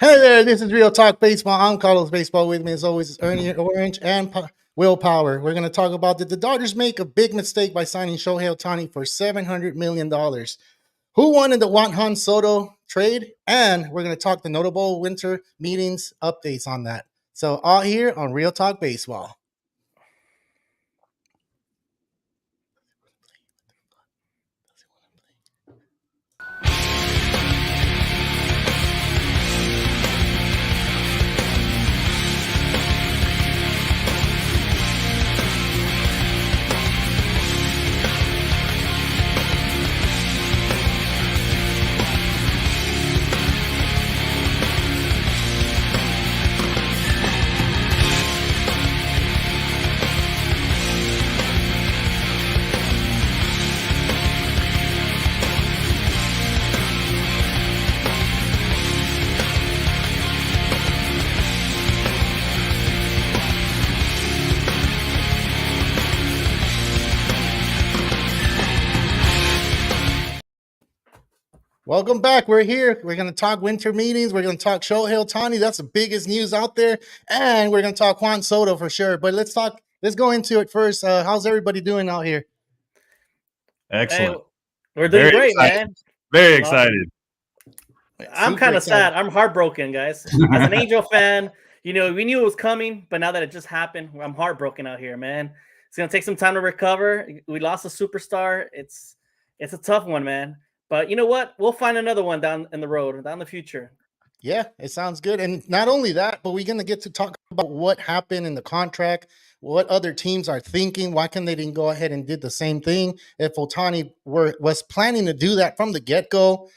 Hey there, this is Real Talk Baseball. I'm Carlos Baseball. With me, as always, is Ernie Orange and Will Power. We're going to talk about did the Dodgers make a big mistake by signing Shohei Ohtani for $700 million? Who won in the Juan Soto trade? And we're going to talk the notable winter meetings updates on that. So, all here on Real Talk Baseball. Welcome back. We're here. We're going to talk winter meetings. We're going to talk Shohei Ohtani. That's the biggest news out there. And we're going to talk Juan Soto for sure. But let's go into it first. How's everybody doing out here? Excellent. Hey, we're doing great, man. Very excited. I'm kind of sad. I'm heartbroken, guys. As an Angel fan, we knew it was coming, but now that it just happened, I'm heartbroken out here, man. It's going to take some time to recover. We lost a superstar. It's a tough one, man. But you know what? We'll find another one down in the road, down the future. Yeah, it sounds good. And not only that, but we're going to get to talk about what happened in the contract, what other teams are thinking. Why can they didn't go ahead and did the same thing if Ohtani was planning to do that from the get-go?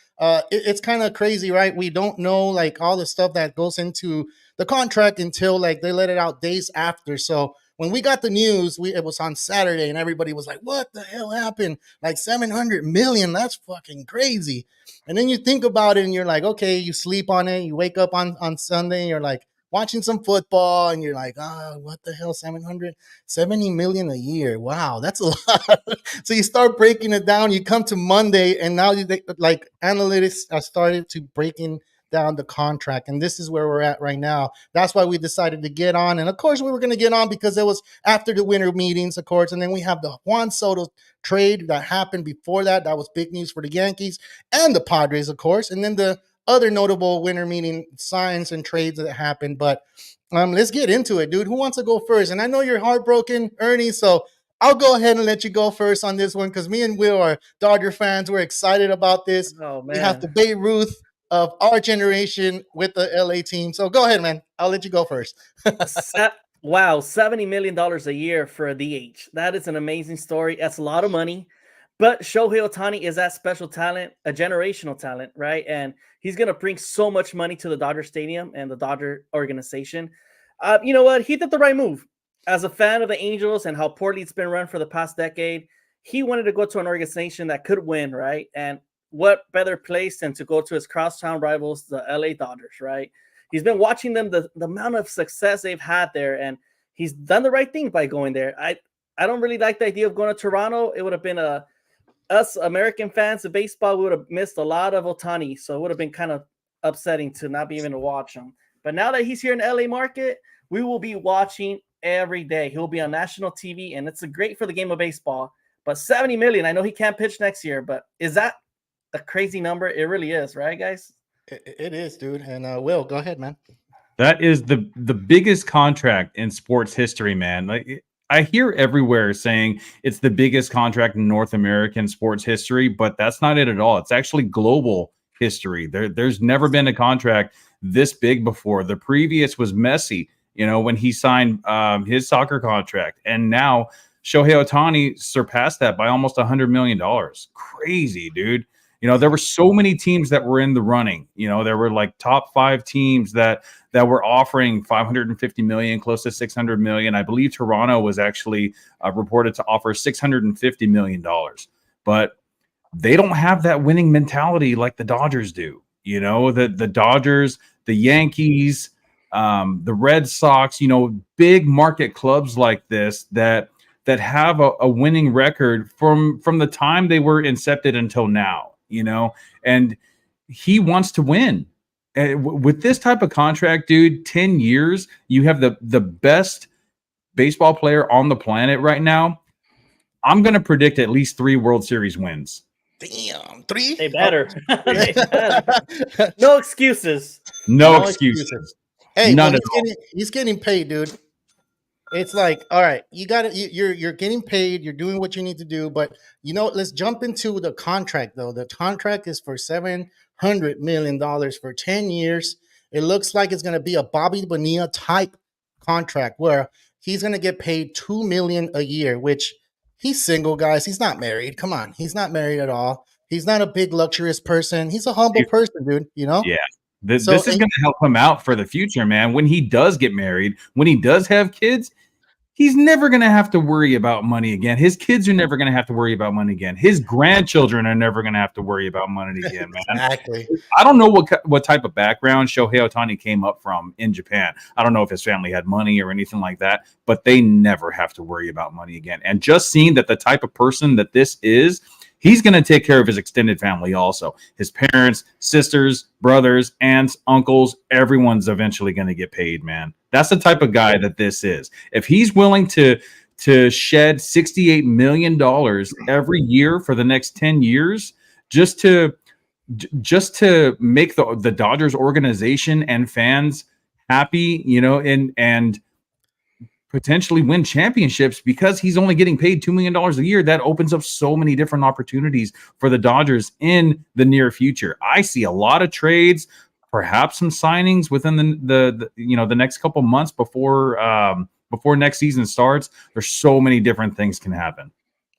It's kind of crazy, right? We don't know like all the stuff that goes into the contract until like they let it out days after. So when we got the news, it was on Saturday and everybody was like, what the hell happened? Like 700 million, that's fucking crazy. And then you think about it and you're like, okay, you sleep on it. You wake up on Sunday and you're like watching some football and you're like, what the hell, 770 million a year. Wow, that's a lot. So you start breaking it down. You come to Monday and now like analytics are started to breaking down the contract, and this is where we're at right now. That's why we decided to get on, and of course we were going to get on because it was after the winter meetings, of course, and then we have the Juan Soto trade that happened before that. That was big news for the Yankees and the Padres, of course, and then the other notable winter meeting signs and trades that happened. But let's get into it, dude. Who wants to go first? And I know you're heartbroken, Ernie, so I'll go ahead and let you go first on this one because me and Will are Dodger fans. We're excited about this. Oh, man. We have the Babe Ruth of our generation with the LA team. So go ahead, man. I'll let you go first. Wow, $70 million a year for a DH. That is an amazing story. That's a lot of money. But Shohei Ohtani is that special talent, a generational talent, right? And he's going to bring so much money to the Dodger Stadium and the Dodger organization. You know what? He did the right move. As a fan of the Angels and how poorly it's been run for the past decade, he wanted to go to an organization that could win, right? And what better place than to go to his crosstown rivals, the LA Dodgers, right? He's been watching them, the amount of success they've had there, and he's done the right thing by going there. I don't really like the idea of going to Toronto. It would have been us American fans of baseball, we would have missed a lot of Ohtani, so it would have been kind of upsetting to not be able to watch him. But now that he's here in the LA market, we will be watching every day. He'll be on national TV, and it's great for the game of baseball. But 70 million, I know he can't pitch next year, but is that a crazy number? It really is, right, guys? It is, dude. And Will, go ahead, man. That is the biggest contract in sports history, man. Like I hear everywhere saying it's the biggest contract in North American sports history, but that's not it at all. It's actually global history. There's never been a contract this big before. The previous was Messi, when he signed his soccer contract, and now Shohei Ohtani surpassed that by almost $100 million. Crazy, dude. There were so many teams that were in the running. There were like top 5 teams that were offering $550 million, close to $600 million. I believe Toronto was actually reported to offer $650 million. But they don't have that winning mentality like the Dodgers do. The Dodgers, the Yankees, the Red Sox, big market clubs like this that have a winning record from the time they were incepted until now. And he wants to win. with this type of contract, dude, 10 years, you have the best baseball player on the planet right now. I'm going to predict at least 3 World Series wins. Damn, 3? They better. Oh. They better. No excuses. No No excuses. excuses. Hey, None well, at all. he's getting paid, dude. It's like, all right, you got it. You're getting paid. You're doing what you need to do. But let's jump into the contract though. The contract is for $700 million for 10 years. It looks like it's going to be a Bobby Bonilla type contract where he's going to get paid $2 million a year. Which he's single, guys. He's not married. Come on, he's not married at all. He's not a big luxurious person. He's a humble person, dude. Yeah. This So is going to help him out for the future, man. When he does get married, when he does have kids, he's never going to have to worry about money again. His kids are never going to have to worry about money again. His grandchildren are never going to have to worry about money again, man. Exactly. I don't know what type of background Shohei Ohtani came up from in Japan. I don't know if his family had money or anything like that, but they never have to worry about money again. And just seeing that the type of person that this is, he's going to take care of his extended family also. His parents, sisters, brothers, aunts, uncles, everyone's eventually going to get paid, man. That's the type of guy that this is. If he's willing to shed $68 million every year for the next 10 years just to make the Dodgers organization and fans happy, and potentially win championships because he's only getting paid $2 million a year. That opens up so many different opportunities for the Dodgers in the near future. I see a lot of trades, perhaps some signings within the next couple months before next season starts. There's so many different things can happen.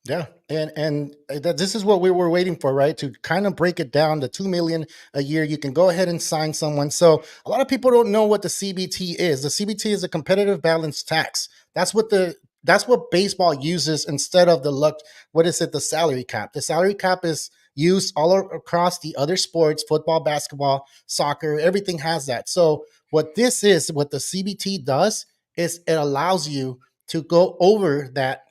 Yeah, and this is what we were waiting for, right? To kind of break it down to $2 million a year. You can go ahead and sign someone. So a lot of people don't know what the CBT is. The CBT is a competitive balance tax. That's what baseball uses instead of the salary cap. The salary cap is used all across the other sports, football, basketball, soccer, everything has that. So what the CBT does is it allows you to go over that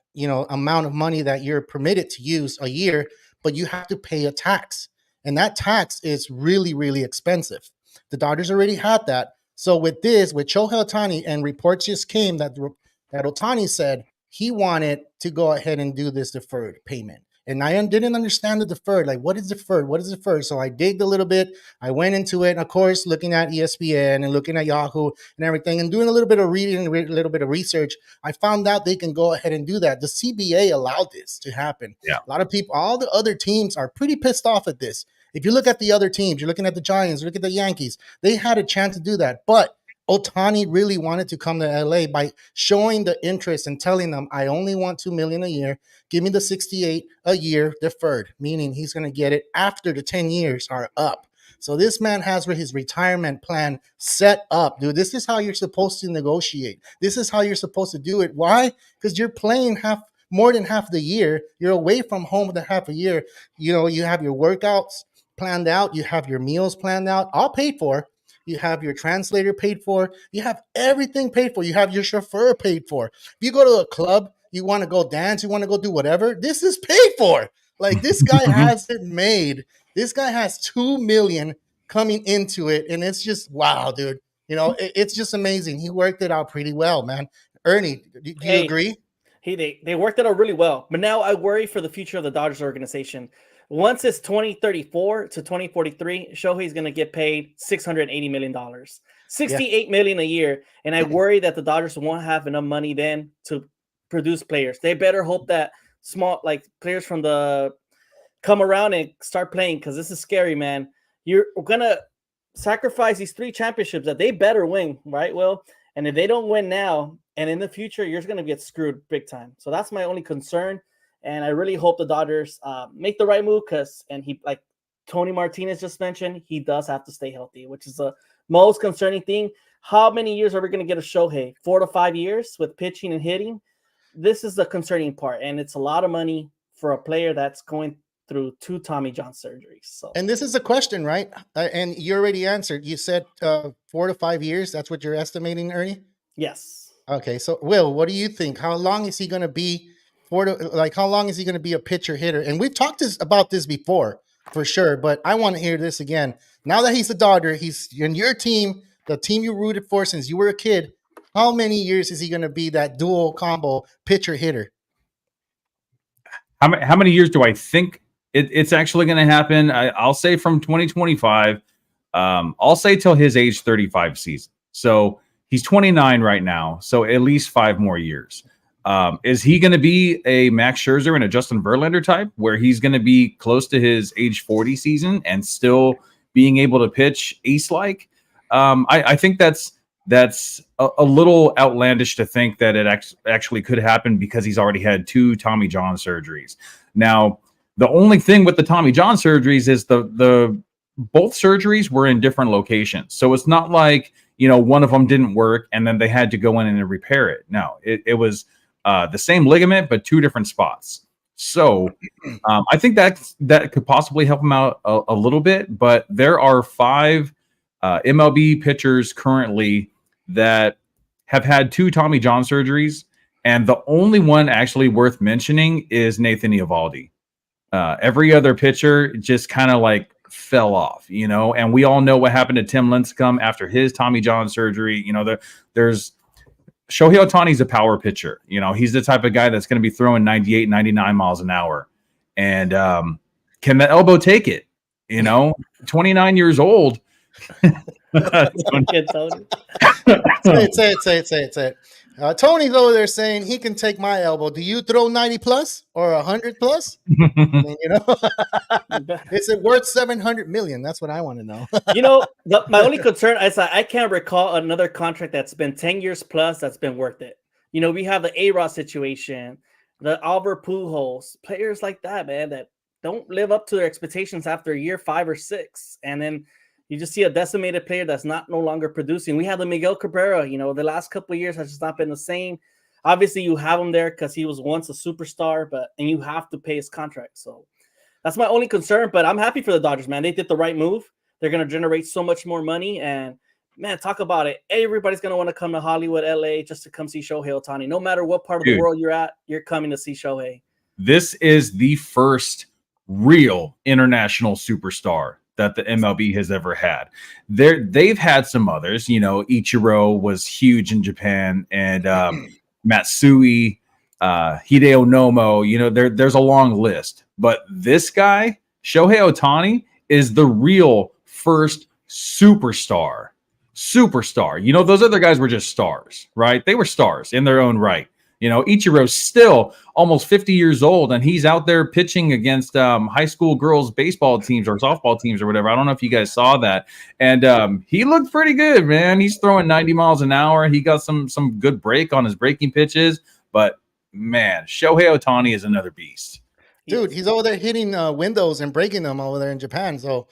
amount of money that you're permitted to use a year, but you have to pay a tax. And that tax is really, really expensive. The Dodgers already had that. So with Shohei Ohtani, and reports just came that Ohtani said he wanted to go ahead and do this deferred payment. And I didn't understand the deferred. Like, what is deferred? What is deferred? So I digged a little bit. I went into it, and of course, looking at ESPN and looking at Yahoo and everything, and doing a little bit of reading, a little bit of research. I found out they can go ahead and do that. The CBA allowed this to happen. Yeah. A lot of people, all the other teams are pretty pissed off at this. If you look at the other teams, you're looking at the Giants, you look at the Yankees, they had a chance to do that. But Ohtani really wanted to come to LA by showing the interest and telling them, I only want $2 million a year. Give me the 68 a year deferred, meaning he's going to get it after the 10 years are up. So this man has his retirement plan set up, dude. This is how you're supposed to negotiate. This is how you're supposed to do it. Why? Because you're playing more than half the year. You're away from home the half a year. You have your workouts planned out. You have your meals planned out, all paid for. You have your translator paid for. You have everything paid for. You have your chauffeur paid for. If you go to a club, you want to go dance, you want to go do whatever, this is paid for. Like, this guy has it made. This guy has $2 million coming into it, and it's just wow, dude. It's just amazing. He worked it out pretty well, man. Ernie, do you agree? They worked it out really well. But now I worry for the future of the Dodgers organization. Once it's 2034 to 2043, Shohei's going to get paid $680 million, $68 million a year. And I worry that the Dodgers won't have enough money then to produce players. They better hope that small, players from come around and start playing, because this is scary, man. You're going to sacrifice these 3 championships that they better win, right, Will? And if they don't win now and in the future, you're going to get screwed big time. So that's my only concern. And I really hope the Dodgers make the right move, and he, like Tony Martinez just mentioned, he does have to stay healthy, which is the most concerning thing. How many years are we going to get a Shohei? 4 to 5 years with pitching and hitting? This is the concerning part, and it's a lot of money for a player that's going through 2 Tommy John surgeries. So, and this is a question, right? And you already answered. You said 4 to 5 years. That's what you're estimating, Ernie? Yes. Okay. So, Will, what do you think? How long is he going to be? How long is he going to be a pitcher hitter? And we've talked about this before, for sure, but I want to hear this again. Now that he's a Dodger, he's in your team, the team you rooted for since you were a kid. How many years is he going to be that dual combo pitcher hitter? How many years do I think it's actually going to happen? I'll say from 2025. I'll say till his age 35 season. So he's 29 right now. So at least 5 more years. Is he going to be a Max Scherzer and a Justin Verlander type where he's going to be close to his age 40 season and still being able to pitch ace-like? I think that's a little outlandish to think that it actually could happen because he's already had 2 Tommy John surgeries. Now, the only thing with the Tommy John surgeries is the both surgeries were in different locations. So it's not like, one of them didn't work and then they had to go in and repair it. No, it was the same ligament, but 2 different spots. So I think that could possibly help him out a little bit, but there are 5 MLB pitchers currently that have had 2 Tommy John surgeries, and the only one actually worth mentioning is Nathan Eovaldi. Every other pitcher just kind of like fell off, and we all know what happened to Tim Lincecum after his Tommy John surgery. There's Shohei Ohtani's a power pitcher. He's the type of guy that's going to be throwing 98, 99 miles an hour. And can the elbow take it? 29 years old. Say it. Tony's over there saying he can take my elbow. Do you throw 90 plus or 100 plus? Is it worth 700 million? That's what I want to know. My only concern is I can't recall another contract that's been 10 years plus that's been worth it. We have the A-Rod situation, the Albert Pujols, players like that, man, that don't live up to their expectations after year 5 or 6, and then you just see a decimated player that's no longer producing. We have the Miguel Cabrera. The last couple of years has just not been the same. Obviously, you have him there because he was once a superstar, and you have to pay his contract. So that's my only concern. But I'm happy for the Dodgers, man. They did the right move. They're going to generate so much more money. And, man, talk about it. Everybody's going to want to come to Hollywood, LA, just to come see Shohei Ohtani. No matter what part of the world you're at, you're coming to see Shohei. This is the first real international superstar that the MLB has ever had. They've had some others. Ichiro was huge in Japan, and Matsui, Hideo Nomo. There's a long list. But this guy, Shohei Ohtani, is the real first superstar. Those other guys were just stars, right? They were stars in their own right. Ichiro's still almost 50 years old, and he's out there pitching against high school girls' baseball teams or softball teams or whatever. I don't know if you guys saw that. And he looked pretty good, man. He's throwing 90 miles an hour. He got some good break on his breaking pitches. But, man, Shohei Ohtani is another beast. Dude, he's over there hitting windows and breaking them over there in Japan. So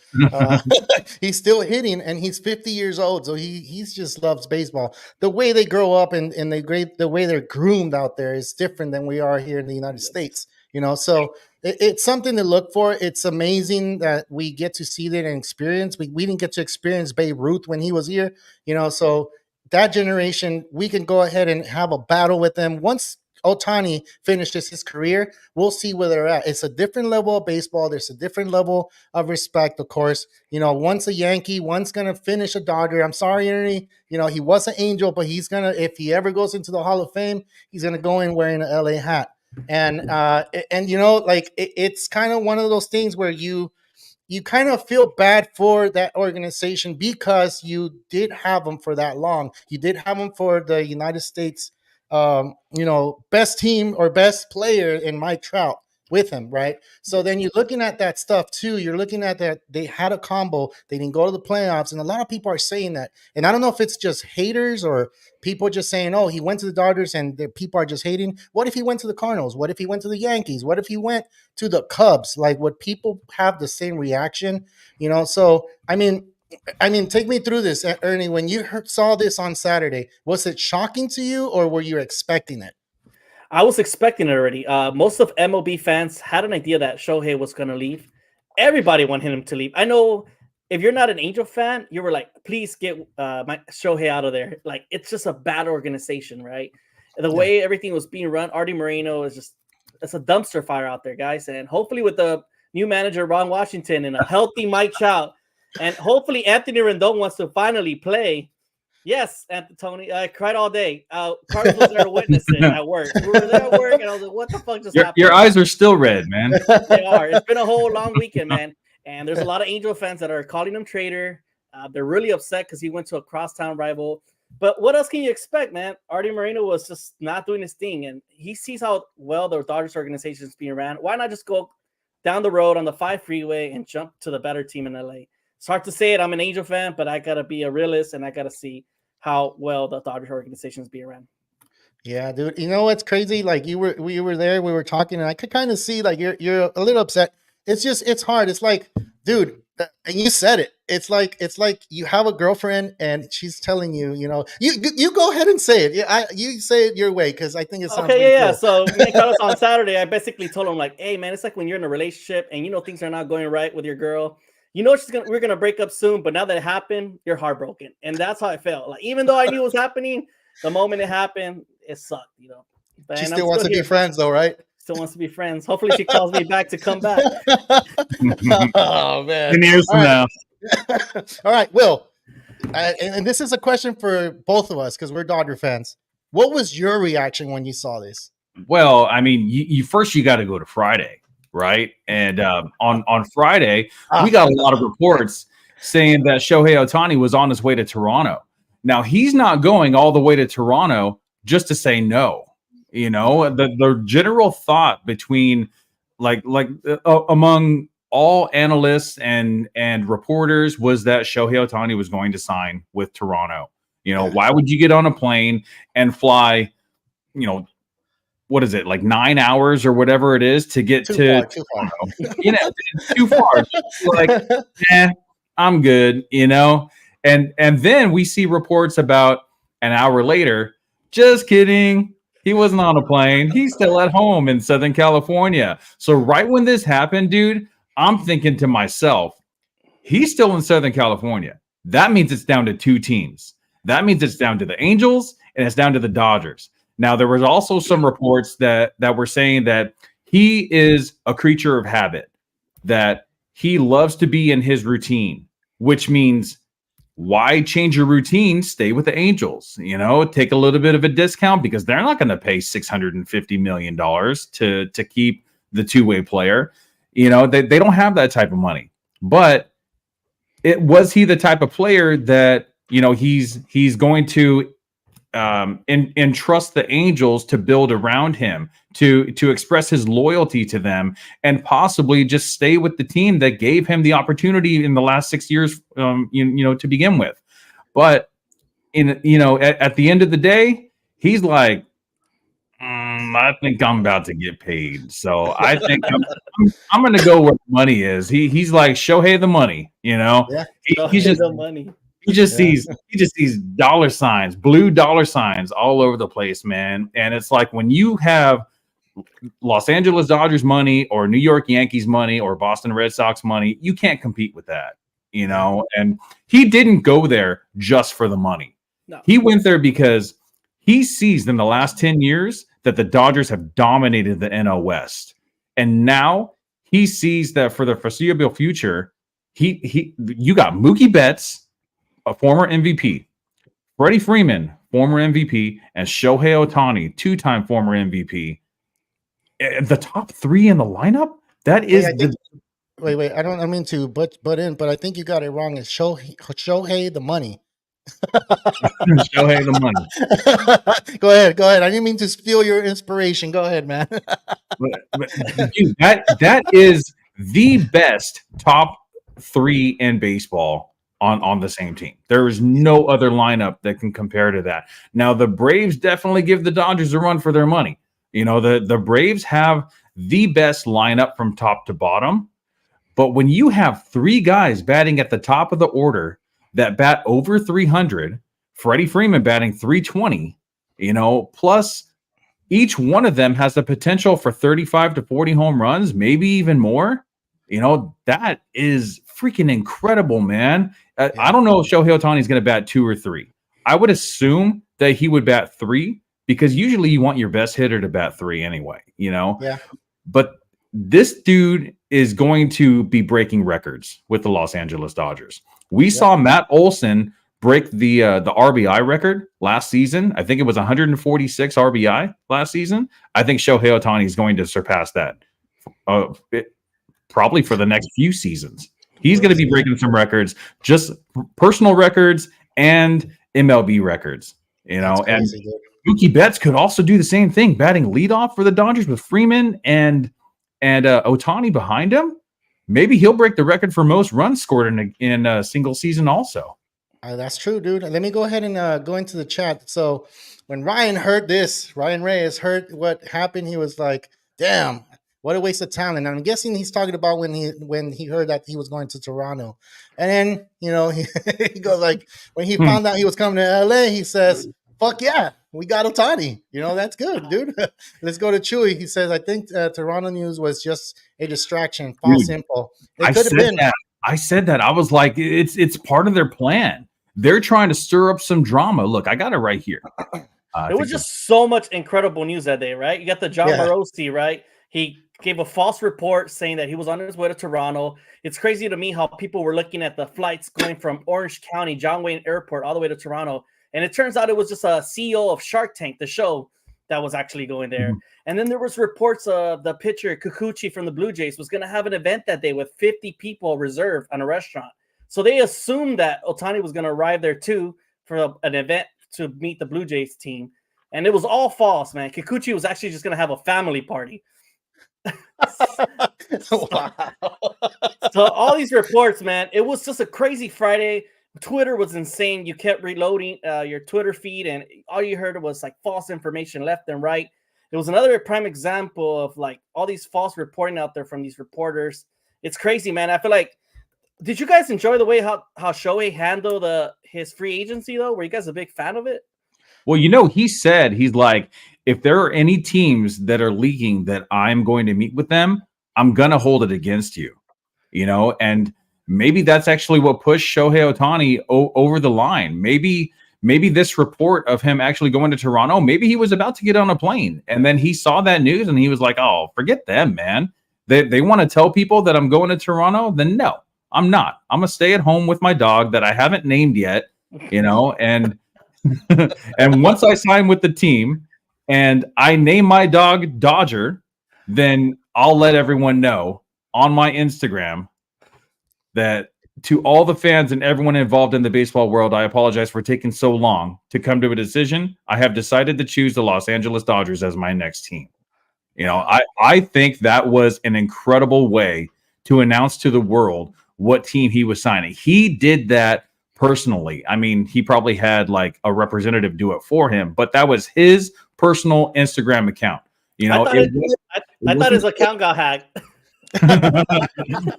he's still hitting, and he's 50 years old. So he's just loves baseball. The way they grow up and the way they're groomed out there is different than we are here in the United States. So it's something to look for. It's amazing that we get to see that and experience. We didn't get to experience Babe Ruth when he was here. So that generation, we can go ahead and have a battle with them once Ohtani finishes his career. We'll see where they're at. It's a different level of baseball. There's a different level of respect, of course. One's a Yankee, one's going to finish a Dodger. I'm sorry, Ernie. He was an Angel, but he's going to, if he ever goes into the Hall of Fame, he's going to go in wearing an LA hat. And it's kind of one of those things where you kind of feel bad for that organization because you did have them for that long. You did have them for the United States best team or best player in Mike Trout with him, right? So then you're looking at that stuff too. You're looking at that they had a combo. They didn't go to the playoffs, and a lot of people are saying that. And I don't know if it's just haters or people just saying, "Oh, he went to the Dodgers," and the people are just hating. What if he went to the Cardinals? What if he went to the Yankees? What if he went to the Cubs? Like, would people have the same reaction? So I mean, take me through this, Ernie. When you saw this on Saturday, was it shocking to you, or were you expecting it? I was expecting it already. Most of MLB fans had an idea that Shohei was going to leave. Everybody wanted him to leave. I know if you're not an Angel fan, you were like, please get my Shohei out of there. Like, it's just a bad organization, right? The way everything was being run, Artie Moreno it's a dumpster fire out there, guys. And hopefully with the new manager, Ron Washington, and a healthy Mike Trout, And hopefully Anthony Rendon wants to finally play. Yes, Tony, I cried all day. Carlos was there to witness it at work. We were there at work, and I was like, what the fuck just happened? Your eyes are still red, man. They are. It's been a whole long weekend, man. And there's a lot of Angel fans that are calling him traitor. They're really upset because he went to a crosstown rival. But what else can you expect, man? Artie Moreno was just not doing his thing, and he sees how well the Dodgers organization is being ran. Why not just go down the road on the 5 freeway and jump to the better team in LA? It's hard to say it. I'm an Angel fan, but I gotta be a realist, and I gotta see how well the Dodgers organization is being ran. Yeah, dude. You know what's crazy? Like we were there, we were talking, and I could kind of see like you're a little upset. It's hard. It's like, dude, and you said it. It's like you have a girlfriend and she's telling you, you go ahead and say it. Yeah, you say it your way because I think it sounds okay. Yeah. cool. So me and Carlos on Saturday, I basically told him like, hey man, it's like when you're in a relationship and things are not going right with your girl. We're gonna break up soon, but now that it happened, you're heartbroken, and that's how I felt. Like even though I knew it was happening, the moment it happened, it sucked. But, she still wants to be friends, though, right? Still wants to be friends. Hopefully, she calls me back to come back. Oh man! 10 years from now. All right, Will, and this is a question for both of us because we're Dodger fans. What was your reaction when you saw this? Well, I mean, you got to go to Friday. Right. And on Friday, we got a lot of reports saying that Shohei Ohtani was on his way to Toronto. Now, he's not going all the way to Toronto just to say no. The general thought between among all analysts and reporters was that Shohei Ohtani was going to sign with Toronto. Why would you get on a plane and fly, what is it, like 9 hours or whatever it is to get too far. Too far. Like, I'm good, And then we see reports about an hour later, just kidding. He wasn't on a plane. He's still at home in Southern California. So right when this happened, dude, I'm thinking to myself, he's still in Southern California. That means it's down to 2 teams. That means it's down to the Angels and it's down to the Dodgers. Now, there was also some reports that were saying that he is a creature of habit, that he loves to be in his routine, which means why change your routine? Stay with the Angels, take a little bit of a discount because they're not going to pay $650 million to keep the two-way player. They don't have that type of money. But was he the type of player that, he's going to entrust the Angels to build around him, to express his loyalty to them, and possibly just stay with the team that gave him the opportunity in the last 6 years, to begin with. But at the end of the day, he's like, I think I'm about to get paid, so I think I'm going to go where the money is. He's like Shohei the money, Yeah. He's just the money. He just sees dollar signs, blue dollar signs all over the place, man. And it's like when you have Los Angeles Dodgers money or New York Yankees money or Boston Red Sox money, you can't compete with that, And he didn't go there just for the money. No. He went there because he sees in the last 10 years that the Dodgers have dominated the NL West. And now he sees that for the foreseeable future, you got Mookie Betts, a former MVP, Freddie Freeman, former MVP, and Shohei Ohtani, 2-time former MVP. The top 3 in the lineup? That is wait. I don't mean to butt in, but I think you got it wrong. It's Shohei the money. Shohei the money. Go ahead. I didn't mean to steal your inspiration. Go ahead, man. but dude, that is the best top 3 in baseball on the same team. There is no other lineup that can compare to that. Now, the Braves definitely give the Dodgers a run for their money. The Braves have the best lineup from top to bottom. But when you have 3 guys batting at the top of the order that bat over 300, Freddie Freeman batting 320, plus each one of them has the potential for 35 to 40 home runs, maybe even more. That is freaking incredible, man. I don't know if Shohei Ohtani is going to bat 2 or 3. I would assume that he would bat 3 because usually you want your best hitter to bat 3 anyway, Yeah. But this dude is going to be breaking records with the Los Angeles Dodgers. We saw Matt Olson break the RBI record last season. I think it was 146 RBI last season. I think Shohei Ohtani is going to surpass that probably for the next few seasons. He's going to be breaking some records, just personal records and MLB records. And Mookie Betts could also do the same thing, batting leadoff for the Dodgers with Freeman and Ohtani behind him. Maybe he'll break the record for most runs scored in a single season also. That's true, dude. Let me go ahead and go into the chat. So when Ryan Reyes heard what happened, he was like, damn, what a waste of talent. I'm guessing he's talking about when he heard that he was going to Toronto. And then, he goes like, when he found out he was coming to LA, he says, fuck yeah, we got Ohtani. That's good, dude. Let's go to Chewy. He says, I think Toronto news was just a distraction, false info. It could have been. I said that. I was like, it's part of their plan. They're trying to stir up some drama. Look, I got it right here. It was just so much incredible news that day, right? You got the John Morosi, right? He gave a false report saying that he was on his way to Toronto. It's crazy to me how people were looking at the flights going from Orange County, John Wayne Airport, all the way to Toronto. And it turns out it was just a CEO of Shark Tank, the show, that was actually going there. Mm-hmm. And then there was reports of the pitcher Kikuchi from the Blue Jays was going to have an event that day with 50 people reserved on a restaurant. So they assumed that Ohtani was going to arrive there too for an event to meet the Blue Jays team. And it was all false, man. Kikuchi was actually just going to have a family party. So all these reports, man, it was just a crazy Friday. Twitter was insane. You kept reloading your Twitter feed, and all you heard was like false information left and right. It was another prime example of like all these false reporting out there from these reporters. It's crazy, man. I feel like, did you guys enjoy the way how Shohei handled his free agency though? Were you guys a big fan of it? Well, he said, he's like, if there are any teams that are leaking that I'm going to meet with them, I'm going to hold it against you, and maybe that's actually what pushed Shohei Ohtani over the line. Maybe this report of him actually going to Toronto, maybe he was about to get on a plane and then he saw that news and he was like, oh, forget them, man. They want to tell people that I'm going to Toronto. Then no, I'm not. I'm going to stay at home with my dog that I haven't named yet, and and once I sign with the team and I name my dog Dodger, then I'll let everyone know on my Instagram that to all the fans and everyone involved in the baseball world, I apologize for taking so long to come to a decision. I have decided to choose the Los Angeles Dodgers as my next team. I think that was an incredible way to announce to the world what team he was signing. He did that personally. I mean, he probably had like a representative do it for him, but that was his personal Instagram account. I thought his account got hacked.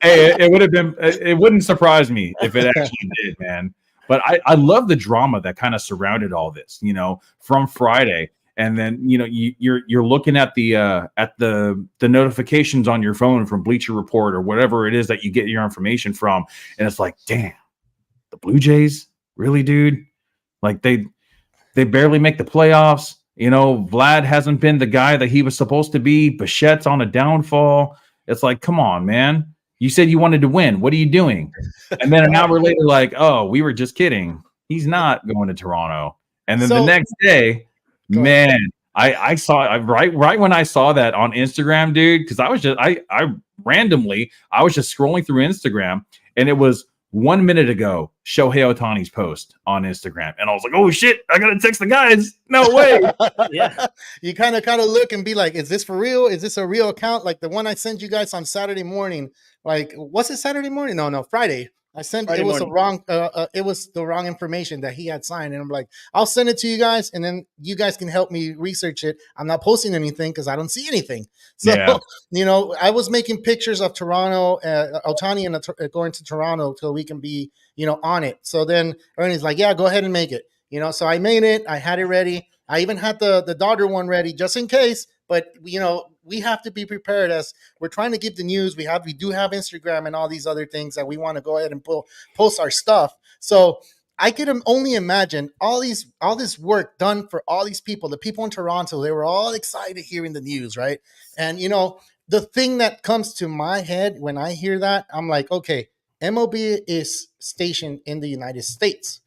Hey, it wouldn't surprise me if it actually did, man. But I love the drama that kind of surrounded all this, from Friday. And then, you're looking at the notifications on your phone from Bleacher Report or whatever it is that you get your information from. And it's like, damn, the Blue Jays, really, dude? Like they barely make the playoffs. Vlad hasn't been the guy that he was supposed to be. Bichette's on a downfall. It's like, come on, man. You said you wanted to win. What are you doing? And then an hour later, like, oh, we were just kidding. He's not going to Toronto. And then the next day, man, I saw right when I saw that on Instagram, dude, because I was just I randomly was just scrolling through Instagram and it was 1 minute ago, Shohei Ohtani's post on Instagram. And I was like, oh shit, I gotta text the guys. No way. Yeah. You kind of look and be like, is this for real? Is this a real account? Like the one I sent you guys on Saturday morning. Like, was it Saturday morning? No, Friday. I sent Friday it was morning. It was the wrong information that he had signed. And I'm like, I'll send it to you guys and then you guys can help me research it. I'm not posting anything because I don't see anything. So, I was making pictures of Toronto, Ohtani and going to Toronto till we can be, on it. So then Ernie's like, yeah, go ahead and make it. So I made it. I had it ready. I even had the Dodger one ready just in case. But, we have to be prepared as we're trying to give the news. We do have Instagram and all these other things that we want to go ahead and post our stuff. So I could only imagine all this work done for all these people, the people in Toronto, they were all excited hearing the news, right? And, the thing that comes to my head when I hear that, I'm like, okay, MLB is stationed in the United States.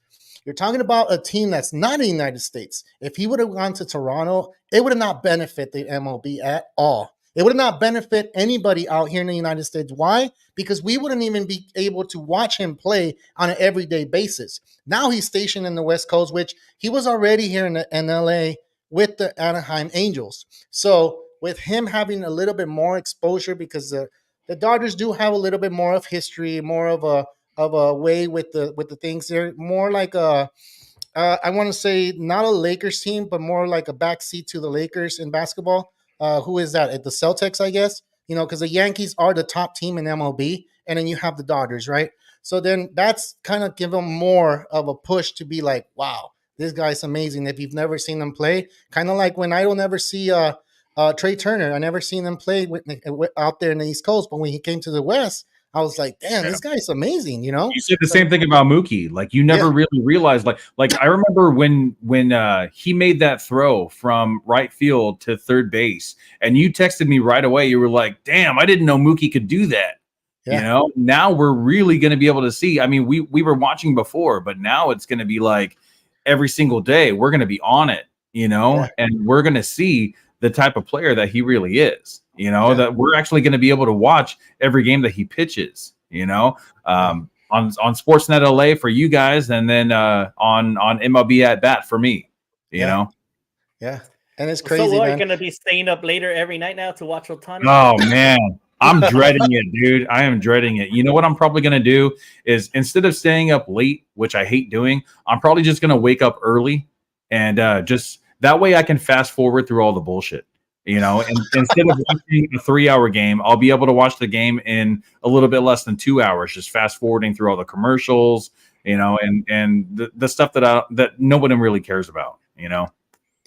You're talking about a team that's not in the United States. If he would have gone to Toronto, it would have not benefit the MLB at all. It would not benefit anybody out here in the United States. Why? Because we wouldn't even be able to watch him play on an everyday basis. Now he's stationed in the West Coast, which he was already here in LA with the Anaheim Angels. So with him having a little bit more exposure, because the Dodgers do have a little bit more of history, more of a way with the things. They're more like I want to say not a Lakers team, but more like a backseat to the Lakers in basketball. Who is that? At the Celtics, I guess. Because the Yankees are the top team in MLB, and then you have the Dodgers, right? So then that's kind of give them more of a push to be like, wow, this guy's amazing. If you've never seen him play, kind of like when I don't ever see Trey Turner, I never seen him play out there in the East Coast, but when he came to the West, I was like, damn, this guy's amazing, You said the same thing about Mookie. Like you never really realized, like I remember when he made that throw from right field to third base, and you texted me right away. You were like, damn, I didn't know Mookie could do that. Yeah. Now we're really going to be able to see. I mean, we were watching before, but now it's going to be like every single day we're going to be on it, and we're going to see the type of player that he really is. That we're actually going to be able to watch every game that he pitches, on Sportsnet LA for you guys, and then on MLB at Bat for me, Yeah. And it's crazy. So we're going to be staying up later every night now to watch Ohtani? Oh, man. I'm dreading it, dude. I am dreading it. You know what I'm probably going to do is, instead of staying up late, which I hate doing, I'm probably just going to wake up early, and just that way I can fast forward through all the bullshit. And instead of watching a 3-hour game, I'll be able to watch the game in a little bit less than 2 hours, just fast forwarding through all the commercials, and the stuff that nobody really cares about,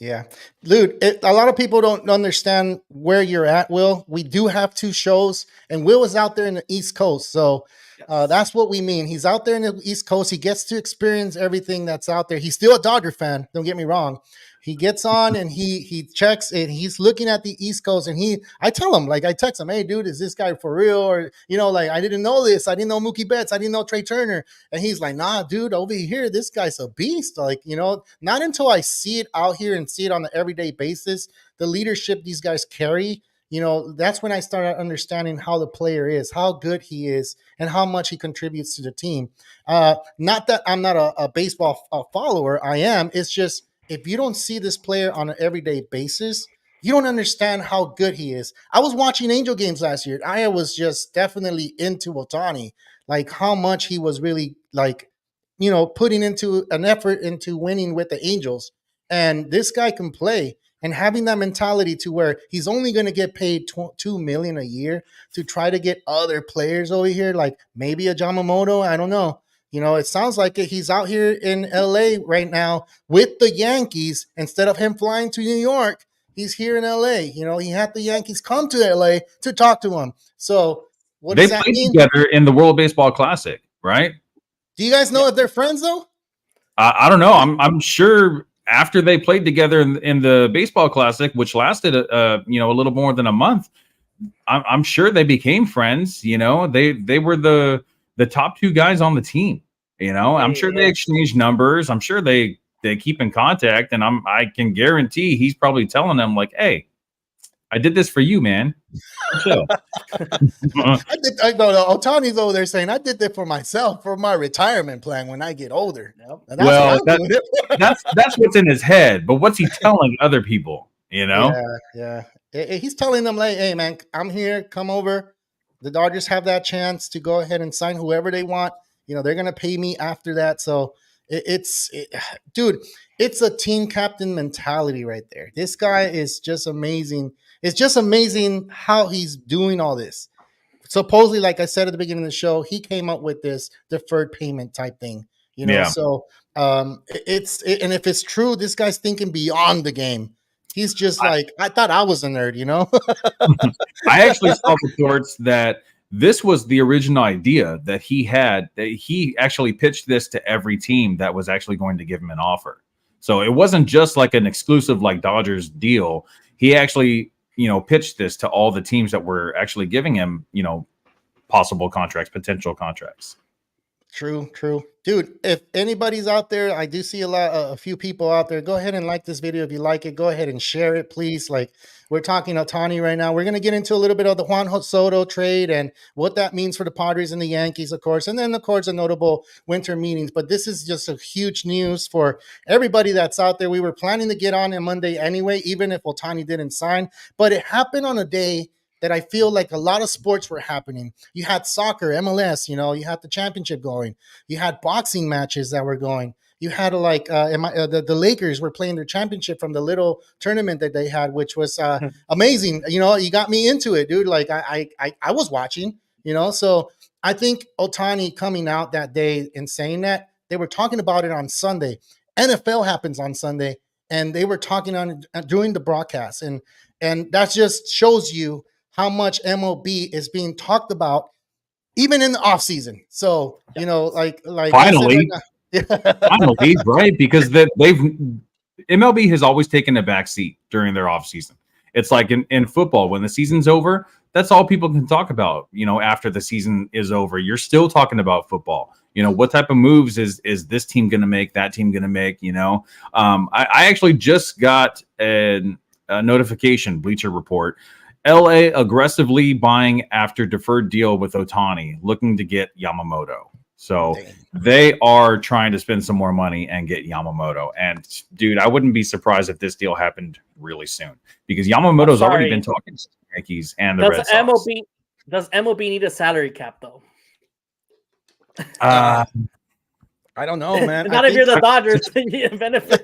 Yeah. Dude, a lot of people don't understand where you're at, Will. We do have 2 shows, and Will is out there in the East Coast. So that's what we mean. He's out there in the East Coast. He gets to experience everything that's out there. He's still a Dodger fan. Don't get me wrong. He gets on and he checks, and he's looking at the East Coast, and I tell him, like, I text him, hey, dude, is this guy for real? Or, like, I didn't know this. I didn't know Mookie Betts. I didn't know Trey Turner. And he's like, nah, dude, over here, this guy's a beast. Like, not until I see it out here and see it on an everyday basis, the leadership these guys carry, that's when I started understanding how the player is, how good he is, and how much he contributes to the team. Not that I'm not a baseball follower. I am. It's just, if you don't see this player on an everyday basis, you don't understand how good he is. I was watching Angel games last year. I was just definitely into Ohtani, like how much he was really like, putting into an effort into winning with the Angels. And this guy can play, and having that mentality to where he's only going to get paid $2 million a year to try to get other players over here, like maybe a Yamamoto. I don't know. It sounds like he's out here in LA right now with the Yankees. Instead of him flying to New York, he's here in LA. He had the Yankees come to LA to talk to him. So what does that mean? They played together in the World Baseball Classic, right? Do you guys know if they're friends though? I don't know. I'm sure after they played together in the Baseball Classic, which lasted a little more than a month, I'm sure they became friends. They were the top 2 guys on the team. I'm sure they exchanged numbers. I'm sure they keep in contact, and I can guarantee he's probably telling them, like, hey, I did this for you, man. So. I know Ohtani's over there saying, I did that for myself, for my retirement plan when I get older. Yep. That's what's in his head, but what's he telling other people? Yeah. He's telling them, like, hey, man, I'm here. Come over. The Dodgers have that chance to go ahead and sign whoever they want. They're going to pay me after that. So dude, it's a team captain mentality right there. This guy is just amazing. It's just amazing how he's doing all this. Supposedly, like I said at the beginning of the show, he came up with this deferred payment type thing, So and if it's true, this guy's thinking beyond the game. He's just like, I thought I was a nerd, I actually saw reports that this was the original idea that he had, that he actually pitched this to every team that was actually going to give him an offer. So it wasn't just like an exclusive like Dodgers deal. He actually pitched this to all the teams that were actually giving him, possible contracts, potential contracts. True, dude. If anybody's out there, I do see a few people out there. Go ahead and like this video if you like it. Go ahead and share it, please. Like, we're talking Ohtani right now. We're gonna get into a little bit of the Juan Soto trade and what that means for the Padres and the Yankees, of course, and then of course the notable winter meetings. But this is just a huge news for everybody that's out there. We were planning to get on Monday anyway, even if Ohtani didn't sign, but it happened on a day that I feel like a lot of sports were happening. You had soccer, MLS, you had the championship going. You had boxing matches that were going. You had the Lakers were playing their championship from the little tournament that they had, which was amazing. You got me into it, dude. Like I was watching, So I think Ohtani coming out that day and saying that, they were talking about it on Sunday. NFL happens on Sunday, and they were talking on during the broadcast, and that just shows you how much MLB is being talked about, even in the off season. So, like finally, finally, right? Because MLB has always taken a back seat during their off season. It's like in football, when the season's over, that's all people can talk about. After the season is over, you're still talking about football. What type of moves is this team going to make, that team going to make, I actually just got a notification, Bleacher Report, LA aggressively buying after deferred deal with Ohtani, looking to get Yamamoto. So they are trying to spend some more money and get Yamamoto. And dude, I wouldn't be surprised if this deal happened really soon, because Yamamoto's already been talking to the Yankees and the Red Sox. Does MLB need a salary cap though? I don't know, man. Not if you're the Dodgers, benefit.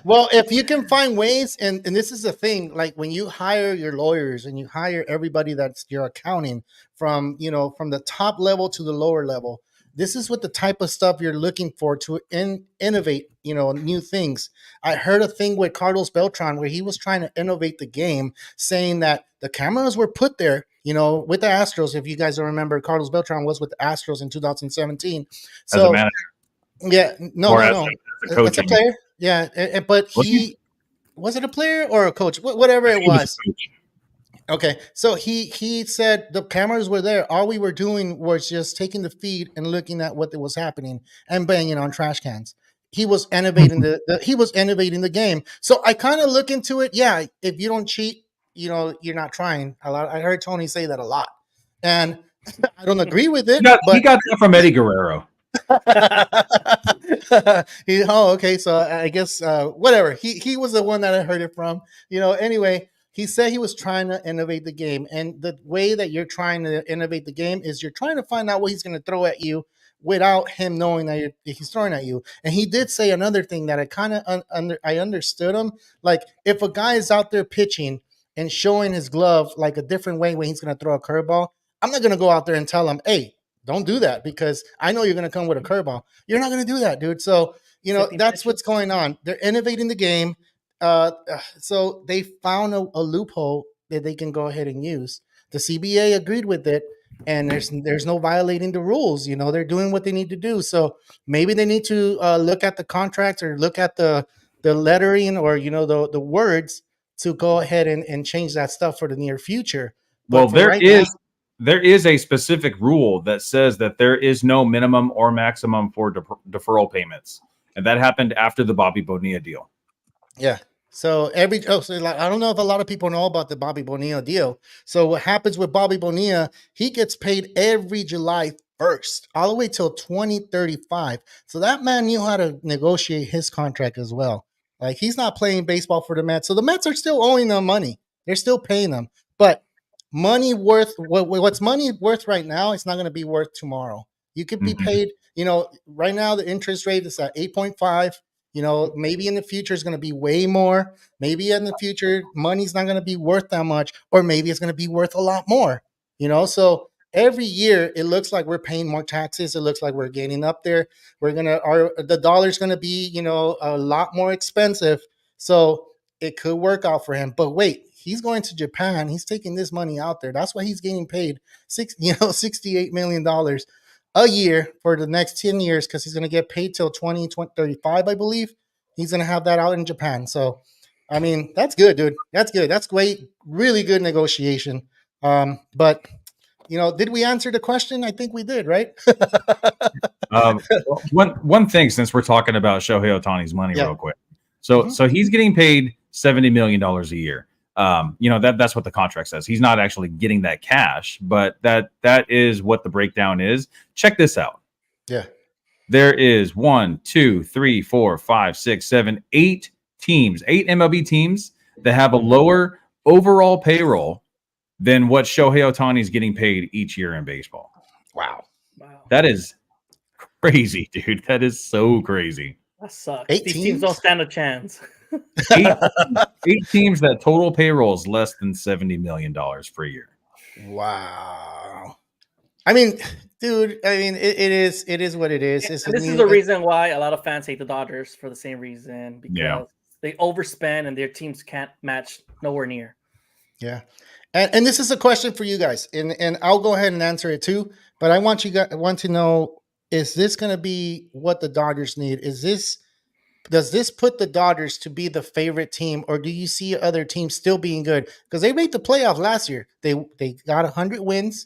Well, if you can find ways, and this is the thing, like when you hire your lawyers and you hire everybody that's your accounting from the top level to the lower level, this is what the type of stuff you're looking for to innovate, new things. I heard a thing with Carlos Beltran where he was trying to innovate the game, saying that the cameras were put there, with the Astros. If you guys don't remember, Carlos Beltran was with the Astros in 2017. So, as a manager. Yeah, no. It's a player. Yeah, but was it a player or a coach? Whatever it was. Okay, so he said the cameras were there. All we were doing was just taking the feed and looking at what was happening and banging on trash cans. He was innovating the game. So I kind of look into it. Yeah, if you don't cheat, you're not trying. I heard Tony say that a lot, and I don't agree with it. He got that from Eddie Guerrero. Okay. So I guess whatever. He was the one that I heard it from. Anyway. He said he was trying to innovate the game. And the way that you're trying to innovate the game is you're trying to find out what he's going to throw at you without him knowing that he's throwing at you. And he did say another thing that I kind of I understood him. Like, if a guy is out there pitching and showing his glove like a different way when he's going to throw a curveball, I'm not going to go out there and tell him, hey, don't do that, because I know you're going to come with a curveball. You're not going to do that, dude. So, that's what's going on. They're innovating the game. So they found a loophole that they can go ahead and use. The CBA agreed with it, and there's no violating the rules. They're doing what they need to do. So maybe they need to look at the contracts or look at the lettering or the words to go ahead and change that stuff for the near future. But there is a specific rule that says that there is no minimum or maximum for deferral payments, and that happened after the Bobby Bonilla deal. Yeah. So I don't know if a lot of people know about the Bobby Bonilla deal. So what happens with Bobby Bonilla, he gets paid every July 1st, all the way till 2035. So that man knew how to negotiate his contract as well. Like, he's not playing baseball for the Mets. So the Mets are still owing them money. They're still paying them. But what's money worth right now, it's not going to be worth tomorrow. You could be paid, right now the interest rate is at 8.5. Maybe in the future it's going to be way more. Maybe in the future money's not going to be worth that much, or maybe it's going to be worth a lot more. So every year it looks like we're paying more taxes. It looks like we're getting up there. The dollar's going to be, a lot more expensive. So it could work out for him. But wait, he's going to Japan. He's taking this money out there. That's why he's getting paid $68 million a year for the next 10 years, because he's going to get paid till 2035, I believe. He's going to have that out in Japan. So I mean, that's good, dude. That's good. That's great. Really good negotiation. But did we answer the question? I think we did, right? One thing, since we're talking about Shohei Ohtani's money, Yeah. real quick. So he's getting paid $70 million a year. That's what the contract says. He's not actually getting that cash, but that is what the breakdown is. Check this out. Yeah. There is 1, 2, 3, 4, 5, 6, 7, 8 teams, 8 MLB teams that have a lower overall payroll than what Shohei Ohtani is getting paid each year in baseball. Wow. That is crazy, dude. That is so crazy. That sucks. 8 These teams teams? don't stand a chance. Eight teams that total payroll is less than $70 million per year. Wow. I mean, dude, it is what it is. This is the reason why a lot of fans hate the Dodgers, for the same reason, because they overspend and their teams can't match nowhere near. Yeah. And this is a question for you guys, and I'll go ahead and answer it too. But I want to know, is this going to be what the Dodgers need? Does this put the Dodgers to be the favorite team, or do you see other teams still being good? Because they made the playoff last year. They got 100 wins.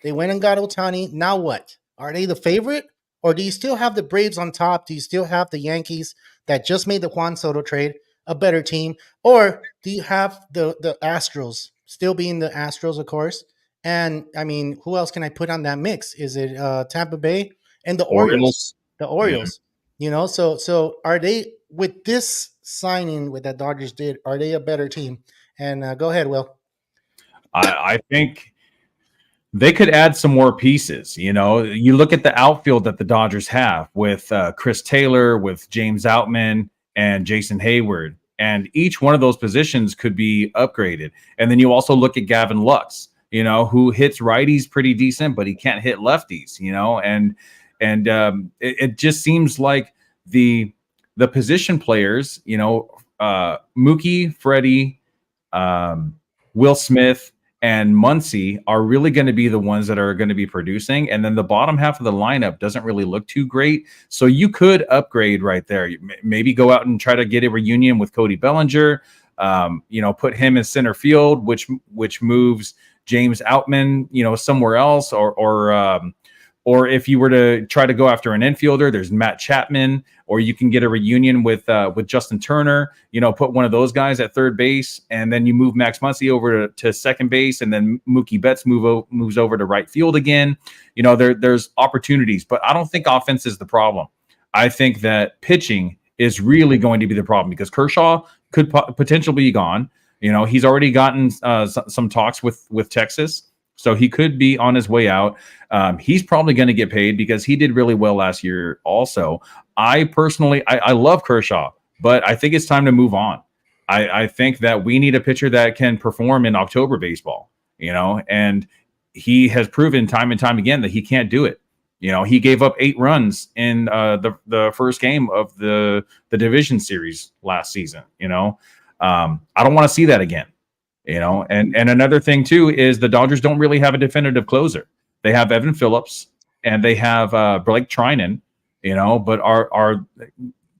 They went and got Ohtani. Now what? Are they the favorite, or do you still have the Braves on top? Do you still have the Yankees that just made the Juan Soto trade, a better team? Or do you have the Astros, still being the Astros, of course? And, I mean, who else can I put on that mix? Is it Tampa Bay and the Orioles? The Orioles. Yeah. So are they, with this signing that Dodgers did, are they a better team? And go ahead, Will. I think they could add some more pieces. You look at the outfield that the Dodgers have with Chris Taylor, with James Outman, and Jason Hayward. And each one of those positions could be upgraded. And then you also look at Gavin Lux, who hits righties pretty decent, but he can't hit lefties, and it just seems like the position players, Mookie, Freddie, Will Smith, and Muncy are really going to be the ones that are going to be producing. And then the bottom half of the lineup doesn't really look too great. So you could upgrade right there. Maybe go out and try to get a reunion with Cody Bellinger, put him in center field, which moves James Outman, somewhere else, or if you were to try to go after an infielder, there's Matt Chapman, or you can get a reunion with Justin Turner, put one of those guys at third base, and then you move Max Muncy over to second base, and then Mookie Betts moves over to right field again. There's opportunities, but I don't think offense is the problem. I think that pitching is really going to be the problem, because Kershaw could potentially be gone. He's already gotten some talks with Texas. So he could be on his way out. He's probably going to get paid because he did really well last year also. I personally love Kershaw, but I think it's time to move on. I think that we need a pitcher that can perform in October baseball, and he has proven time and time again that he can't do it. He gave up 8 runs in the first game of the division series last season. I don't want to see that again. And another thing too is the Dodgers don't really have a definitive closer. They have Evan Phillips and they have Blake Trinan, but are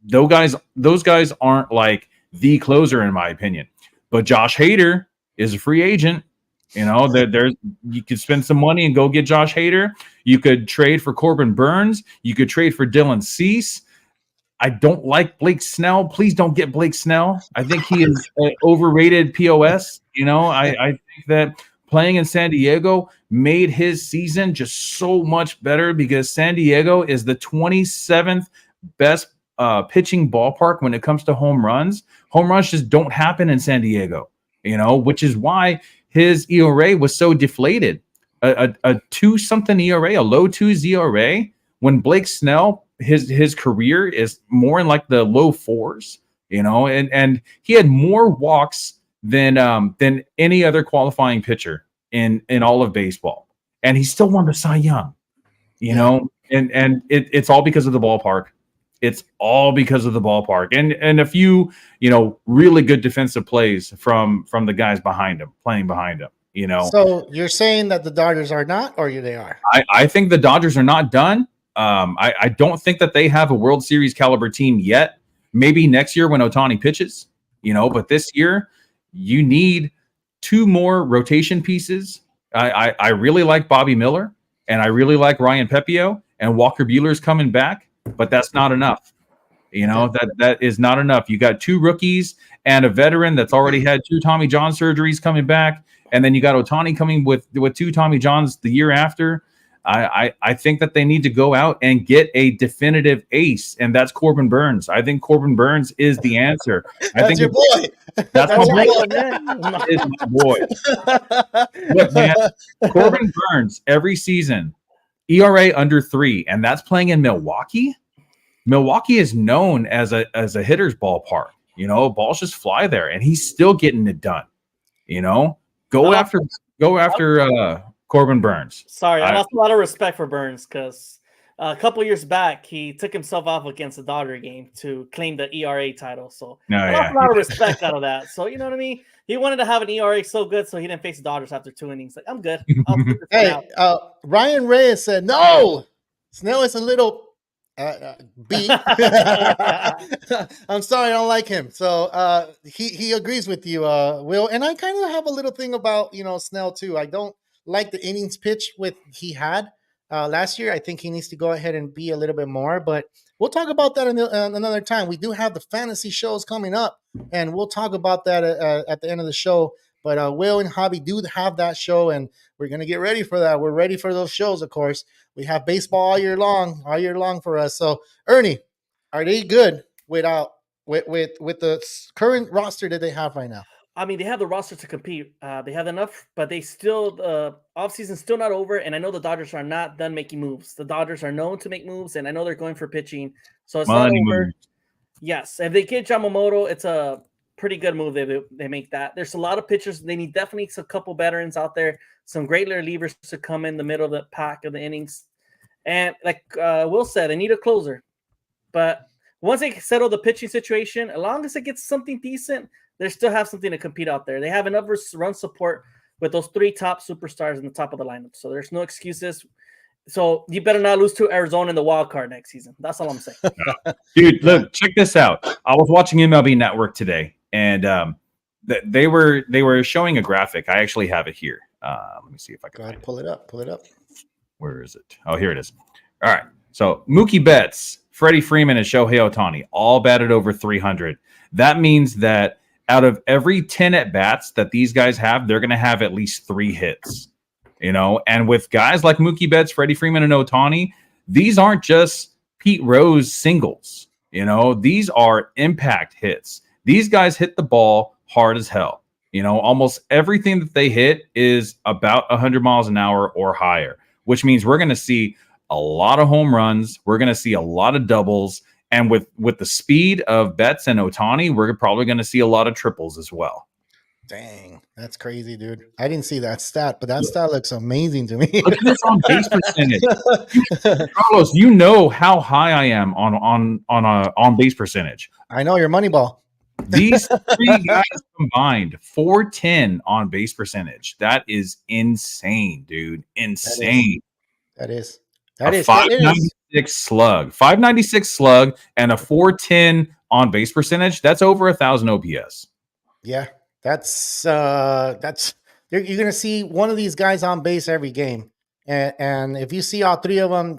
those guys aren't like the closer in my opinion. But Josh Hader is a free agent. There's you could spend some money and go get Josh Hader. You could trade for Corbin Burns. You could trade for Dylan Cease. I don't like Blake Snell. Please don't get Blake Snell. I think he is an overrated POS. I think that playing in San Diego made his season just so much better because San Diego is the 27th best pitching ballpark when it comes to home runs. Home runs just don't happen in San Diego, which is why his ERA was so deflated. A 2-something ERA, a low 2s ERA, when Blake Snell, his career is more in like the low 4s, and he had more walks than any other qualifying pitcher in all of baseball, and he still won the Cy Young, and it's all because of the ballpark. It's all because of the ballpark and a few really good defensive plays from the guys behind him, playing behind him. So you're saying that the Dodgers are not, or they are? I think the Dodgers are not done. I don't think that they have a World Series caliber team yet. Maybe next year when Ohtani pitches, But this year you need 2 more rotation pieces. I really like Bobby Miller and I really like Ryan Pepio, and Walker Buehler's coming back, but that's not enough. That is not enough. You got 2 rookies and a veteran that's already had 2 Tommy John surgeries coming back, and then you got Ohtani coming with 2 Tommy Johns the year after. I think that they need to go out and get a definitive ace, and that's Corbin Burns. I think Corbin Burns is the answer. That's your boy. That's my boy. boy, man. That is my boy. Look, man, Corbin Burns every season, ERA under 3, and that's playing in Milwaukee. Milwaukee is known as a hitter's ballpark. Balls just fly there, and he's still getting it done. Go after Corbin Burns. Sorry, I lost a lot of respect for Burns because a couple years back he took himself off against the Dodger game to claim the ERA title. So I lost a lot of respect out of that. So you know what I mean? He wanted to have an ERA so good so he didn't face the Dodgers after 2 innings. Like, I'm good. Hey, Ryan Reyes said no. Snell is a little B. I'm sorry, I don't like him. So he agrees with you, Will. And I kind of have a little thing about Snell too. I don't like the innings pitch he had last year. I think he needs to go ahead and be a little bit more, but we'll talk about that another time. We do have the fantasy shows coming up, and we'll talk about that at the end of the show. But Will and Javi do have that show, and we're going to get ready for that. We're ready for those shows, of course. We have baseball all year long for us. So, Ernie, are they good with the current roster that they have right now? I mean, they have the roster to compete. They have enough, but they still offseason's still not over. And I know the Dodgers are not done making moves. The Dodgers are known to make moves, and I know they're going for pitching. So it's not over. Yes, if they get Yamamoto, it's a pretty good move. They make that. There's a lot of pitchers. They need definitely a couple veterans out there, some great relievers to come in the middle of the pack of the innings. And like Will said, they need a closer. But once they settle the pitching situation, as long as it gets something decent, they still have something to compete out there. They have enough run support with those 3 top superstars in the top of the lineup. So there's no excuses. So you better not lose to Arizona in the wild card next season. That's all I'm saying. Dude, look, check this out. I was watching MLB Network today, and they were showing a graphic. I actually have it here. Let me see if I can find it. Pull it up. Where is it? Oh, here it is. All right. So Mookie Betts, Freddie Freeman, and Shohei Ohtani all batted over 300. That means that out of every 10 at-bats that these guys have, they're going to have at least 3 hits. And with guys like Mookie Betts, Freddie Freeman, and Ohtani, these aren't just Pete Rose singles. These are impact hits. These guys hit the ball hard as hell. Almost everything that they hit is about 100 miles an hour or higher, which means we're going to see a lot of home runs. We're going to see a lot of doubles. And with the speed of Betts and Ohtani, we're probably going to see a lot of triples as well. Dang, that's crazy, dude. I didn't see that stat, but that stat looks amazing to me. Look at this on base percentage. Carlos, you know how high I am on base percentage. I know your money ball. These 3 guys combined, 410 on base percentage. That is insane, dude. Insane. That is. 596 slug. 596 slug and a 410 on base percentage. That's over 1,000 OPS. Yeah, that's you're going to see one of these guys on base every game. And if you see all 3 of them,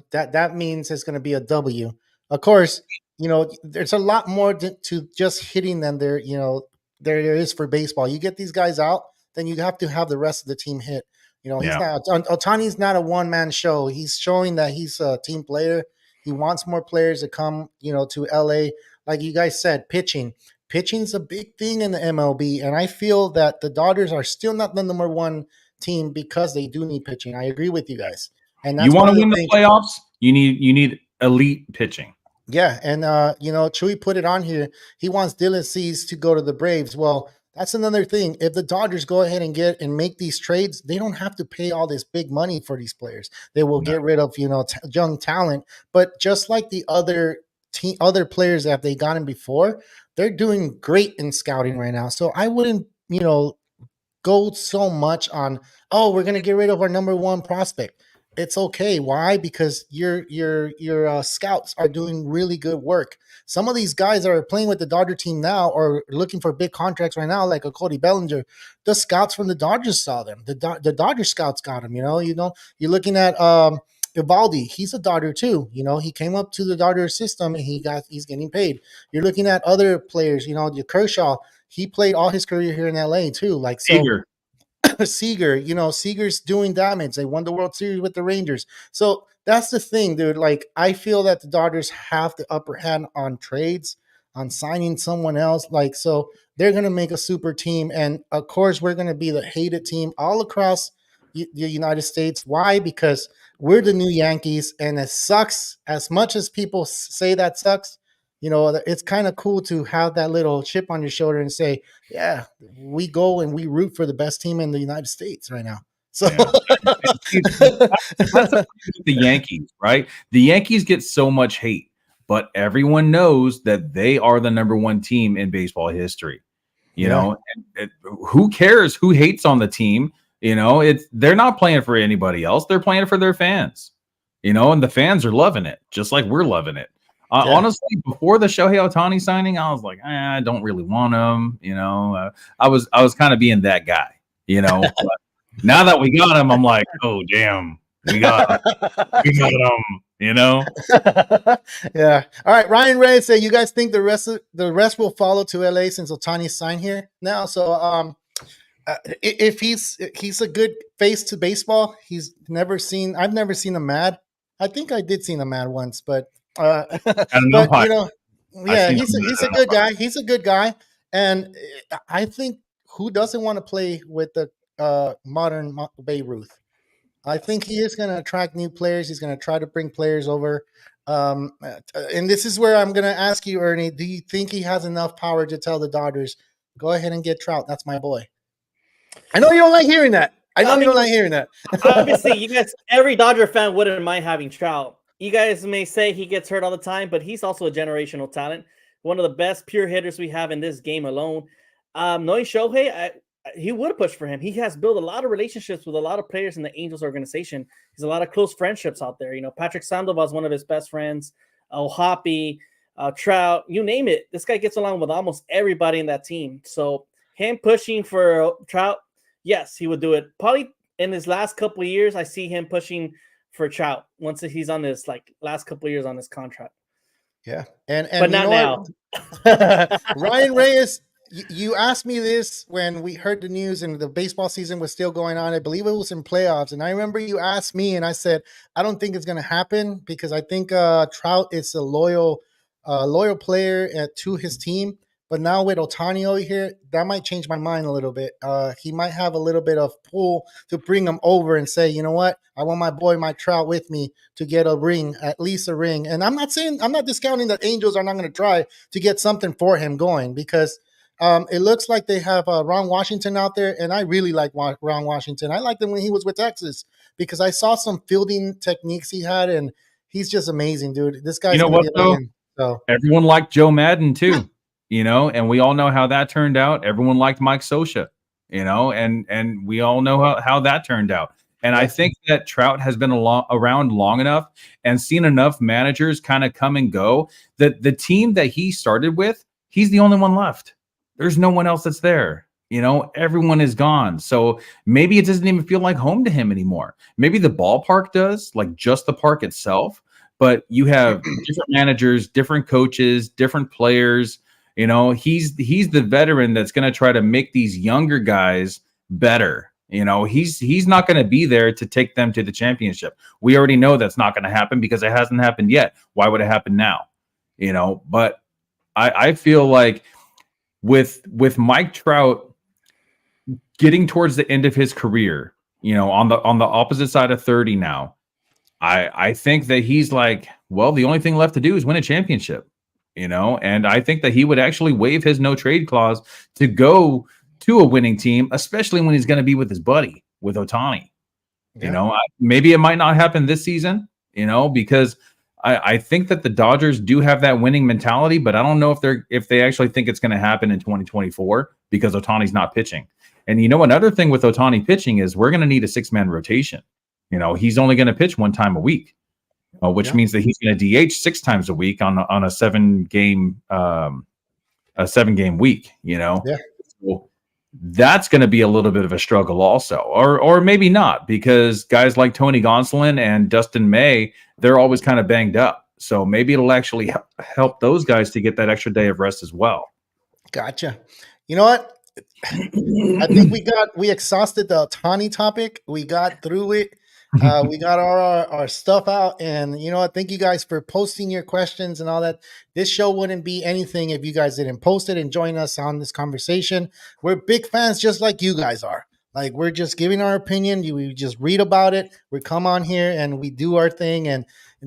that means it's going to be a W. Of course, there's a lot more to just hitting than there is for baseball. You get these guys out, then you have to have the rest of the team hit. Ohtani's not a one-man show. He's showing that he's a team player. He wants more players to come, to LA. Like you guys said, pitching. Pitching's a big thing in the MLB, and I feel that the Dodgers are still not the number 1 team because they do need pitching. I agree with you guys. And that's you want to win the playoffs, you need elite pitching. Yeah, and Chewy put it on here. He wants Dylan Cease to go to the Braves. Well, that's another thing. If the Dodgers go ahead and make these trades, they don't have to pay all this big money for these players. They will get rid of young talent. But just like the other players that they got in before, they're doing great in scouting right now. So I wouldn't go so much on, we're going to get rid of our number 1 prospect. it's okay. Why? Because your scouts are doing really good work. Some of these guys that are playing with the Dodger team now or looking for big contracts right now, like a Cody Bellinger. The scouts from the Dodgers saw them. The Dodger scouts got him. You're looking at Evaldi. He's a Dodger too. He came up to the Dodger system and he's getting paid. You're looking at other players. The Kershaw. He played all his career here in LA too. Like so. Eager. Seager, Seager's doing damage. They won the World Series with the Rangers. So that's the thing, dude. Like, I feel that the Dodgers have the upper hand on trades, on signing someone else. Like, so they're going to make a super team. And of course, we're going to be the hated team all across the United States. Why? Because we're the new Yankees. And it sucks as much as people say that sucks. It's kind of cool to have that little chip on your shoulder and say, yeah, we go and we root for the best team in the United States right now. So that's the Yankees, right? The Yankees get so much hate, but everyone knows that they are the number one team in baseball history. Who cares who hates on the team? They're not playing for anybody else. They're playing for their fans, and the fans are loving it, just like we're loving it. Honestly, before the Shohei Ohtani signing, I was like, I don't really want him. I was kind of being that guy. But now that we got him, I'm like, oh damn, we got him. Yeah. All right. Ryan Reyes said, you guys think the rest will follow to LA since Ohtani signed here now? So if he's a good face to baseball, I've never seen him mad. I think I did see him mad once, but. He's a good guy. He's a good guy, and I think who doesn't want to play with the modern Babe Ruth? I think he is going to attract new players. He's going to try to bring players over, and this is where I'm going to ask you, Ernie. Do you think he has enough power to tell the Dodgers, go ahead and get Trout? That's my boy. I know you don't like hearing that. You don't like hearing that. Obviously, you guys, every Dodger fan wouldn't mind having Trout. You guys may say he gets hurt all the time, but he's also a generational talent. One of the best pure hitters we have in this game alone. Knowing Shohei, he would push for him. He has built a lot of relationships with a lot of players in the Angels organization. He's a lot of close friendships out there. Patrick Sandoval is one of his best friends. Hoppy, Trout, you name it. This guy gets along with almost everybody in that team. So him pushing for Trout, yes, he would do it. Probably in his last couple of years, I see him pushing for Trout once he's on this last couple of years on his contract. Yeah. And but not now. Ryan Reyes, you asked me this when we heard the news and the baseball season was still going on. I believe it was in playoffs. And I remember you asked me and I said, I don't think it's going to happen because I think Trout is a loyal player to his team. But now with Ohtani over here, that might change my mind a little bit. He might have a little bit of pull to bring him over and say, you know what? I want my boy, my Trout with me to get a ring, at least a ring. And I'm not discounting that Angels are not going to try to get something for him going because it looks like they have Ron Washington out there. And I really like Ron Washington. I liked him when he was with Texas because I saw some fielding techniques he had and he's just amazing, dude. This guy's what though? So everyone liked Joe Madden too. And we all know how that turned out. Everyone liked Mike Scioscia, and we all know how that turned out. And I think that Trout has been around long enough and seen enough managers kind of come and go that the team that he started with, he's the only one left. There's no one else that's there. Everyone is gone. So maybe it doesn't even feel like home to him anymore. Maybe the ballpark does, like just the park itself. But you have different managers, different coaches, different players. He's the veteran that's going to try to make these younger guys better. He's not going to be there to take them to the championship. We already know that's not going to happen because it hasn't happened yet. Why would it happen now? But I feel like with Mike Trout getting towards the end of his career, on the opposite side of 30 now, I think that he's like, well, the only thing left to do is win a championship. And I think that he would actually waive his no trade clause to go to a winning team, especially when he's going to be with his buddy, with Ohtani. Yeah. Maybe it might not happen this season, because I think that the Dodgers do have that winning mentality, but I don't know if they actually think it's going to happen in 2024 because Ohtani's not pitching. And another thing with Ohtani pitching is we're going to need a 6-man rotation. He's only going to pitch one time a week, which means that he's going to DH 6 times a week on a 7-game week. So that's going to be a little bit of a struggle also, or maybe not, because guys like Tony Gonsolin and Dustin May, they're always kind of banged up. So maybe it'll actually help those guys to get that extra day of rest as well. Gotcha. You know what? I think we exhausted the Ohtani topic. We got through it. We got our stuff out, and thank you guys for posting your questions and all that. This show wouldn't be anything if you guys didn't post it and join us on this conversation. We're big fans, just like you guys are. Like, we're just giving our opinion. We just read about it. We come on here and we do our thing. And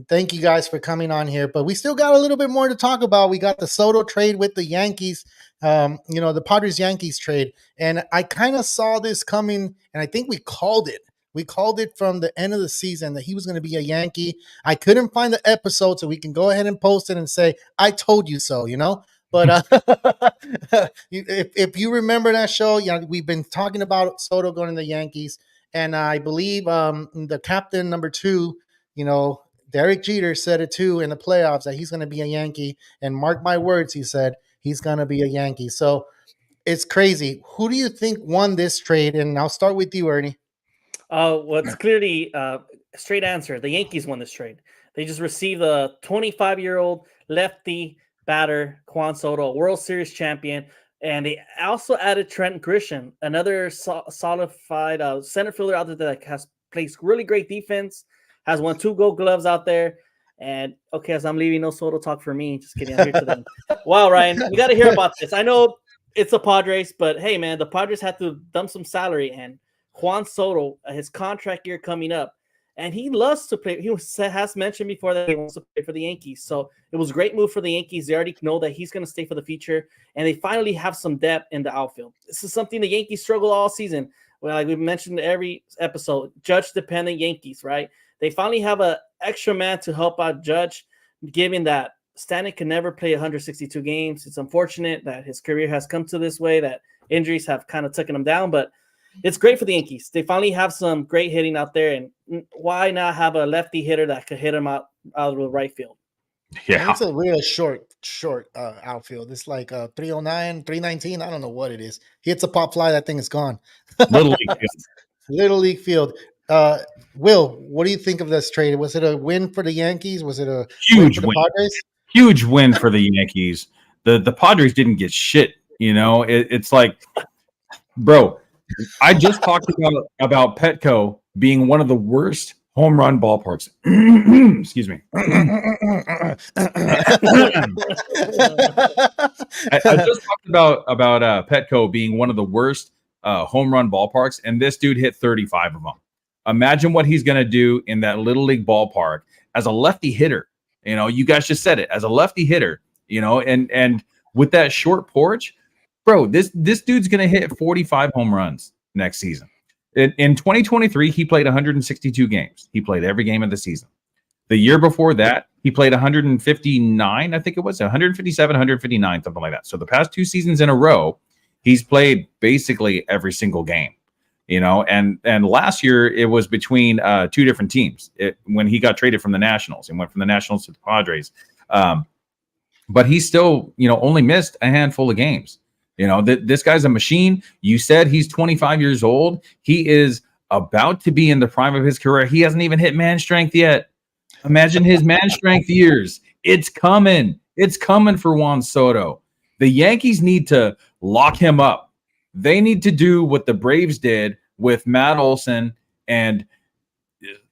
thank you guys for coming on here. But we still got a little bit more to talk about. We got the Soto trade with the Yankees. The Padres Yankees trade. And I kind of saw this coming, and I think we called it. We called it from the end of the season that he was going to be a Yankee. I couldn't find the episode, so we can go ahead and post it and say, I told you so, But if you remember that show, we've been talking about Soto going to the Yankees. And I believe the captain number 2, Derek Jeter said it too in the playoffs that he's going to be a Yankee. And mark my words, he said he's going to be a Yankee. So it's crazy. Who do you think won this trade? And I'll start with you, Ernie. It's clearly straight answer. The Yankees won this trade. They just received a 25-year-old lefty batter, Juan Soto, a World Series champion, and they also added Trent Grisham, another solidified center fielder out there that plays really great defense, has won 2 Gold Gloves out there. And okay, as I'm leaving, no Soto talk for me. Just kidding. I'm here to them. Wow, Ryan, we got to hear about this. I know it's the Padres, but hey, man, the Padres had to dump some salary, and Juan Soto, his contract year coming up, and he loves to play. He has mentioned before that he wants to play for the Yankees. So it was a great move for the Yankees. They already know that he's going to stay for the future, and they finally have some depth in the outfield. This is something the Yankees struggle all season. Well, like we've mentioned in every episode, Judge-dependent Yankees, right? They finally have an extra man to help out Judge, given that Stanton can never play 162 games. It's unfortunate that his career has come to this way, that injuries have kind of taken him down, but it's great for the Yankees. They finally have some great hitting out there, and why not have a lefty hitter that could hit him out of the right field? Yeah, it's a real short outfield. It's like 309, 319. I don't know what it is. He hits a pop fly, that thing is gone. Little League field. Little League field. Will, what do you think of this trade? Was it a win for the Yankees? Was it a huge win for the Padres? Huge win for the Yankees. The Padres didn't get shit. It's like, bro. I just talked about Petco being one of the worst home run ballparks. Excuse me. I just talked about Petco being one of the worst home run ballparks, and this dude hit 35 of them. Imagine what he's going to do in that little league ballpark as a lefty hitter. You guys just said it, as a lefty hitter. And with that short porch. Bro, this dude's going to hit 45 home runs next season. In 2023, he played 162 games. He played every game of the season. The year before that, he played 159, I think it was, 157, 159, something like that. So the past 2 seasons in a row, he's played basically every single game. And last year, it was between 2 different teams. When he got traded from the Nationals and went from the Nationals to the Padres. But he still, only missed a handful of games. This guy's a machine. You said he's 25 years old. He is about to be in the prime of his career. He hasn't even hit man strength yet. Imagine his man strength years. It's coming. It's coming for Juan Soto. The Yankees need to lock him up. They need to do what the Braves did with Matt Olson and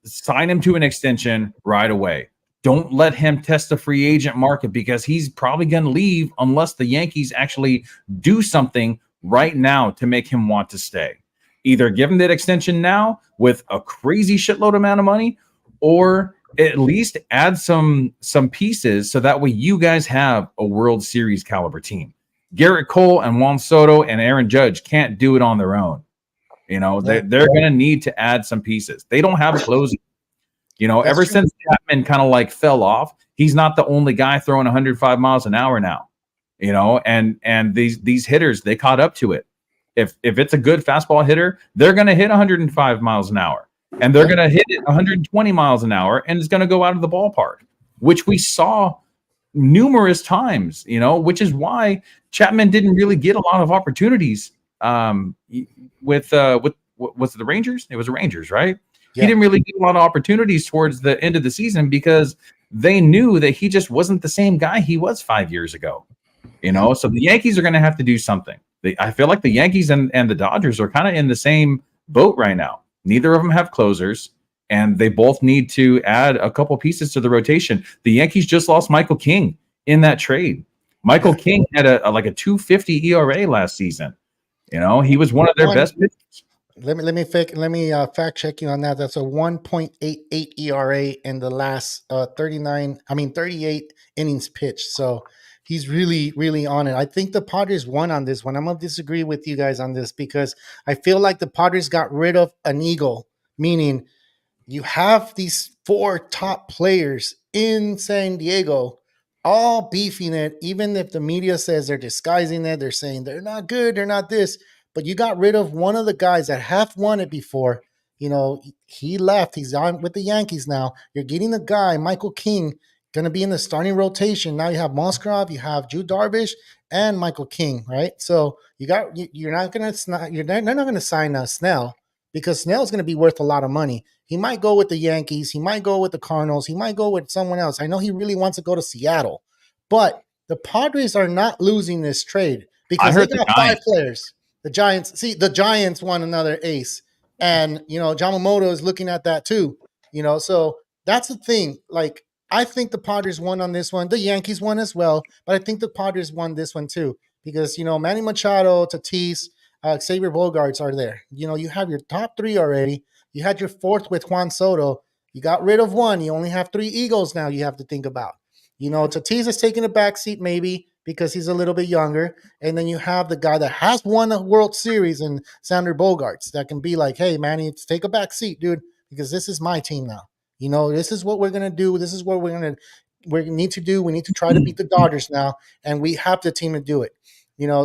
sign him to an extension right away. Don't let him test the free agent market, because he's probably going to leave unless the Yankees actually do something right now to make him want to stay. Either give him that extension now with a crazy shitload amount of money, or at least add some pieces so that way you guys have a World Series caliber team. Garrett Cole and Juan Soto and Aaron Judge can't do it on their own. They're going to need to add some pieces. They don't have a closer. Ever since Chapman kind of like fell off, he's not the only guy throwing 105 miles an hour now. And these hitters, they caught up to it. If it's a good fastball hitter, they're going to hit 105 miles an hour. and they're going to hit it 120 miles an hour, and it's going to go out of the ballpark, which we saw numerous times, which is why Chapman didn't really get a lot of opportunities with was it the Rangers? It was the Rangers, right? Yeah. He didn't really get a lot of opportunities towards the end of the season because they knew that he just wasn't the same guy he was 5 years ago. So the Yankees are going to have to do something. I feel like the Yankees and the Dodgers are kind of in the same boat right now. Neither of them have closers, and they both need to add a couple pieces to the rotation. The Yankees just lost Michael King in that trade. Michael King had a 2.50 ERA last season. He was one of their best pitchers. Let me fact check you on that. That's a 1.88 ERA in the last 38 innings pitched. So he's really, really on it. I think the Padres won on this one. I'm going to disagree with you guys on this because I feel like the Padres got rid of an ego, meaning you have these 4 top players in San Diego all beefing it. Even if the media says they're disguising it, they're saying they're not good, they're not this. But you got rid of one of the guys that have won it before. He left. He's on with the Yankees now. You're getting a guy, Michael King, going to be in the starting rotation. Now you have Musgrove, you have Drew Darvish, and Michael King, right? So you're not going to sign Snell because Snell's going to be worth a lot of money. He might go with the Yankees. He might go with the Cardinals. He might go with someone else. I know he really wants to go to Seattle, but the Padres are not losing this trade because they got 5 players. The Giants won another ace, and Yamamoto is looking at that too. So that's the thing. Like, I think the Padres won on this one. The Yankees won as well, but I think the Padres won this one too because Manny Machado, Tatis, Xavier Bogaerts are there. You have your top 3 already. You had your 4th with Juan Soto. You got rid of one. You only have 3 Eagles now. You have to think about. Tatis is taking a back seat maybe, because he's a little bit younger. And then you have the guy that has won a World Series in Xander Bogaerts that can be like, hey, Manny, take a back seat, dude, because this is my team now. This is what we're going to do. This is what we need to do. We need to try to beat the Dodgers now, and we have the team to do it.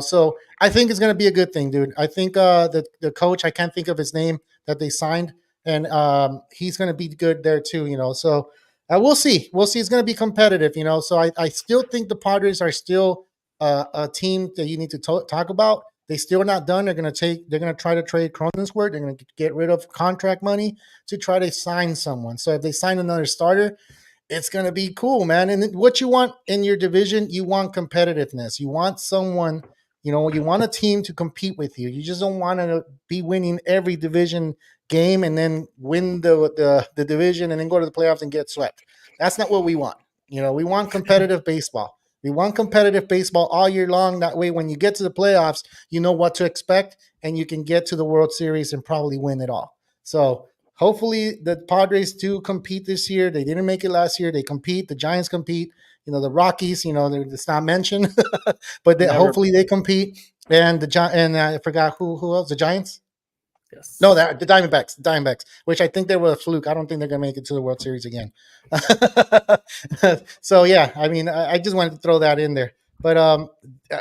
So I think it's going to be a good thing, dude. I think the coach, I can't think of his name, that they signed, and he's going to be good there too, So we'll see. We'll see. It's going to be competitive, So I still think the Padres are still a team that you need to talk about. They still not done. They're going to try to trade Cronenworth. They're going to get rid of contract money to try to sign someone. So if they sign another starter, it's going to be cool, man. And what you want in your division, you want competitiveness. You want someone, you want a team to compete with you. You just don't want to be winning every division game and then win the division and then go to the playoffs and get swept. That's not what we want. We want competitive baseball. We want competitive baseball all year long. That way, when you get to the playoffs, you know what to expect, and you can get to the World Series and probably win it all. So hopefully the Padres do compete this year. They didn't make it last year. They compete. The Giants compete. The Rockies, it's not mentioned, but hopefully they compete. And I forgot who else. The Giants. Yes. No, the Diamondbacks, which I think they were a fluke. I don't think they're going to make it to the World Series again. So, yeah, I just wanted to throw that in there. But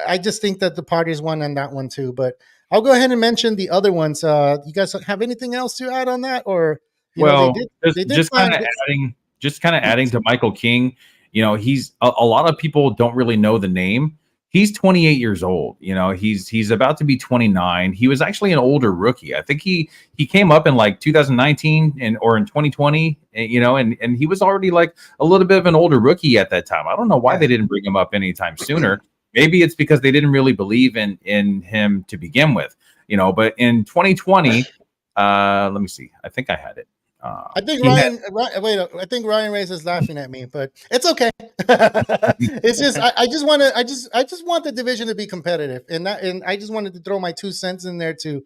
I just think that the Padres won on that one too. But I'll go ahead and mention the other ones. You guys have anything else to add on that? Or, just kind of adding to Michael King. He's a lot of people don't really know the name. He's 28 years old. He's about to be 29. He was actually an older rookie. I think he came up in like 2019 or in 2020, and he was already like a little bit of an older rookie at that time. I don't know why they didn't bring him up anytime sooner. Maybe it's because they didn't really believe in him to begin with, but in 2020, let me see. I think I had it. I think I think Ryan Reyes is laughing at me, but it's okay. It's just I just want the division to be competitive, and I just wanted to throw my 2 cents in there to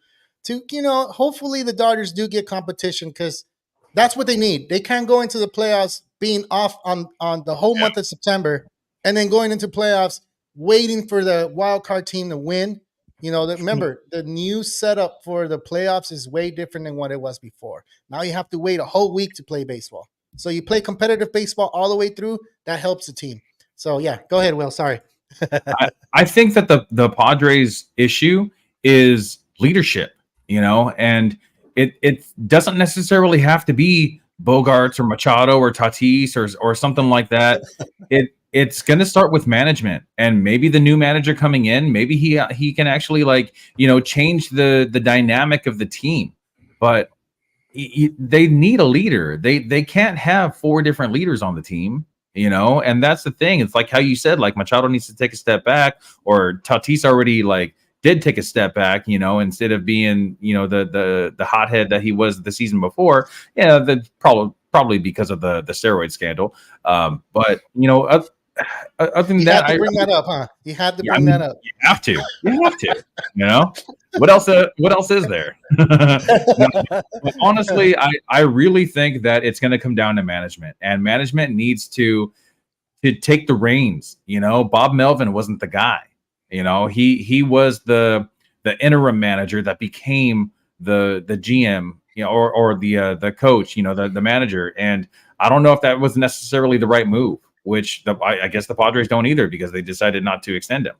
hopefully the Dodgers do get competition, because that's what they need. They can't go into the playoffs being off on the whole month of September, and then going into playoffs waiting for the wild card team to win. Remember, the new setup for the playoffs is way different than what it was before. Now you have to wait a whole week to play baseball. So you play competitive baseball all the way through. That helps the team. So, yeah, go ahead, Will. Sorry. I think that the Padres issue is leadership, and it doesn't necessarily have to be Bogarts or Machado or Tatis or something like that. It's going to start with management, and maybe the new manager coming in, maybe he can actually change the dynamic of the team. But they need a leader. They can't have 4 different leaders on the team, and that's the thing. It's like how you said, like Machado needs to take a step back, or Tatis already did take a step back, instead of being, the hothead that he was the season before. Yeah, the probably because of the steroid scandal. But other than that, had to bring that up, huh? You had to bring that up. You have to. What else? What else is there? But honestly, I really think that it's going to come down to management, and management needs to take the reins. Bob Melvin wasn't the guy. He was the interim manager that became the GM, or the coach, the manager. And I don't know if that was necessarily the right move, which I guess the Padres don't either, because they decided not to extend him.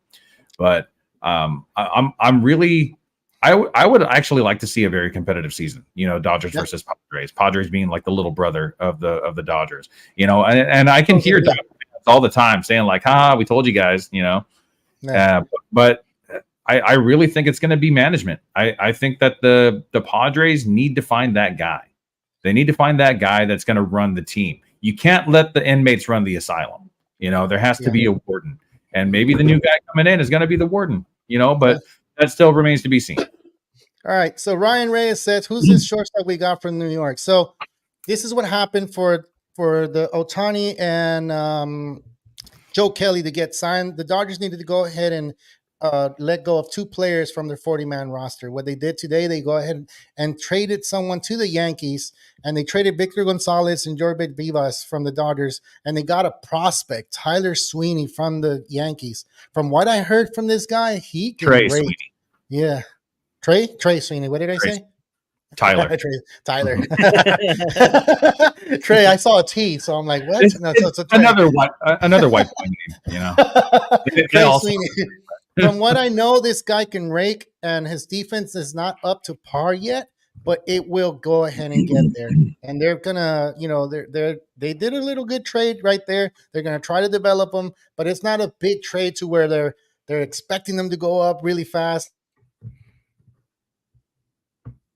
But I'm really, I would actually like to see a very competitive season. Dodgers versus Padres. Padres being like the little brother of the Dodgers. And I can hear Dodgers all the time saying like, "Ha, we told you guys." But I really think it's going to be management. I think that the Padres need to find that guy. They need to find that guy that's going to run the team. You can't let the inmates run the asylum. There has to be a warden, and maybe the new guy coming in is going to be the warden. But that still remains to be seen. All right. So Ryan Reyes says, "Who's this shortstop we got from New York?" So this is what happened for the Ohtani and Joe Kelly to get signed. The Dodgers needed to go ahead and let go of 2 players from their 40-man roster. What they did today, they go ahead and traded someone to the Yankees, and they traded Victor Gonzalez and Jorbert Vivas from the Dodgers, and they got a prospect, Tyler Sweeney, from the Yankees. From what I heard from this guy, he can Trey rate. Sweeney. Yeah. Trey Sweeney. What did I say? Tyler. Tyler. Trey, I saw a T, so I'm like, what? It's another white name, Trey Sweeney. From what I know, this guy can rake, and his defense is not up to par yet, but it will go ahead and get there. And they're gonna, they did a little good trade right there. They're gonna try to develop them, but it's not a big trade to where they're expecting them to go up really fast.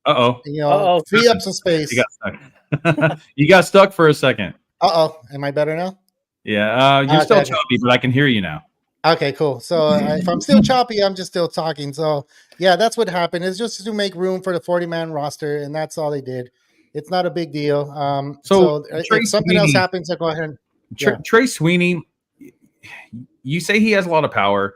Free up some space. You got stuck. You got stuck for a second. Am I better now? Yeah, you're still choppy, but I can hear you now. Okay, cool. So if I'm still choppy, I'm just still talking. So yeah, that's what happened. It's just to make room for the 40-man roster, and that's all they did. It's not a big deal. So if something else happens, go ahead. Trey Sweeney, you say he has a lot of power.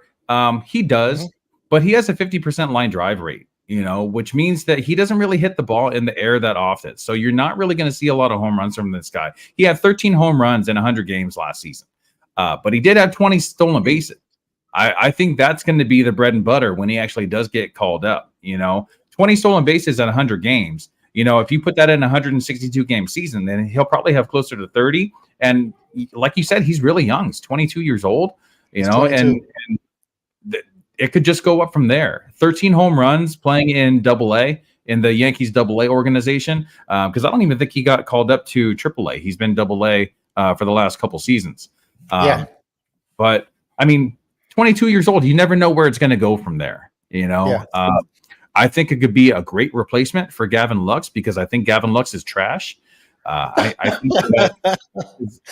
He does, but he has a 50% line drive rate, which means that he doesn't really hit the ball in the air that often. So you're not really going to see a lot of home runs from this guy. He had 13 home runs in 100 games last season. But he did have 20 stolen bases. I think that's going to be the bread and butter when he actually does get called up. 20 stolen bases at 100 games. If you put that in a 162 game season, then he'll probably have closer to 30. And like you said, he's really young. He's 22 years old. And it could just go up from there. 13 home runs playing in Double-A, in the Yankees Double-A organization. Because I don't even think he got called up to Triple-A. He's been Double-A for the last couple seasons. But I mean, 22 years old, you never know where it's going to go from there. I think it could be a great replacement for Gavin Lux, because I think Gavin Lux is trash. I think that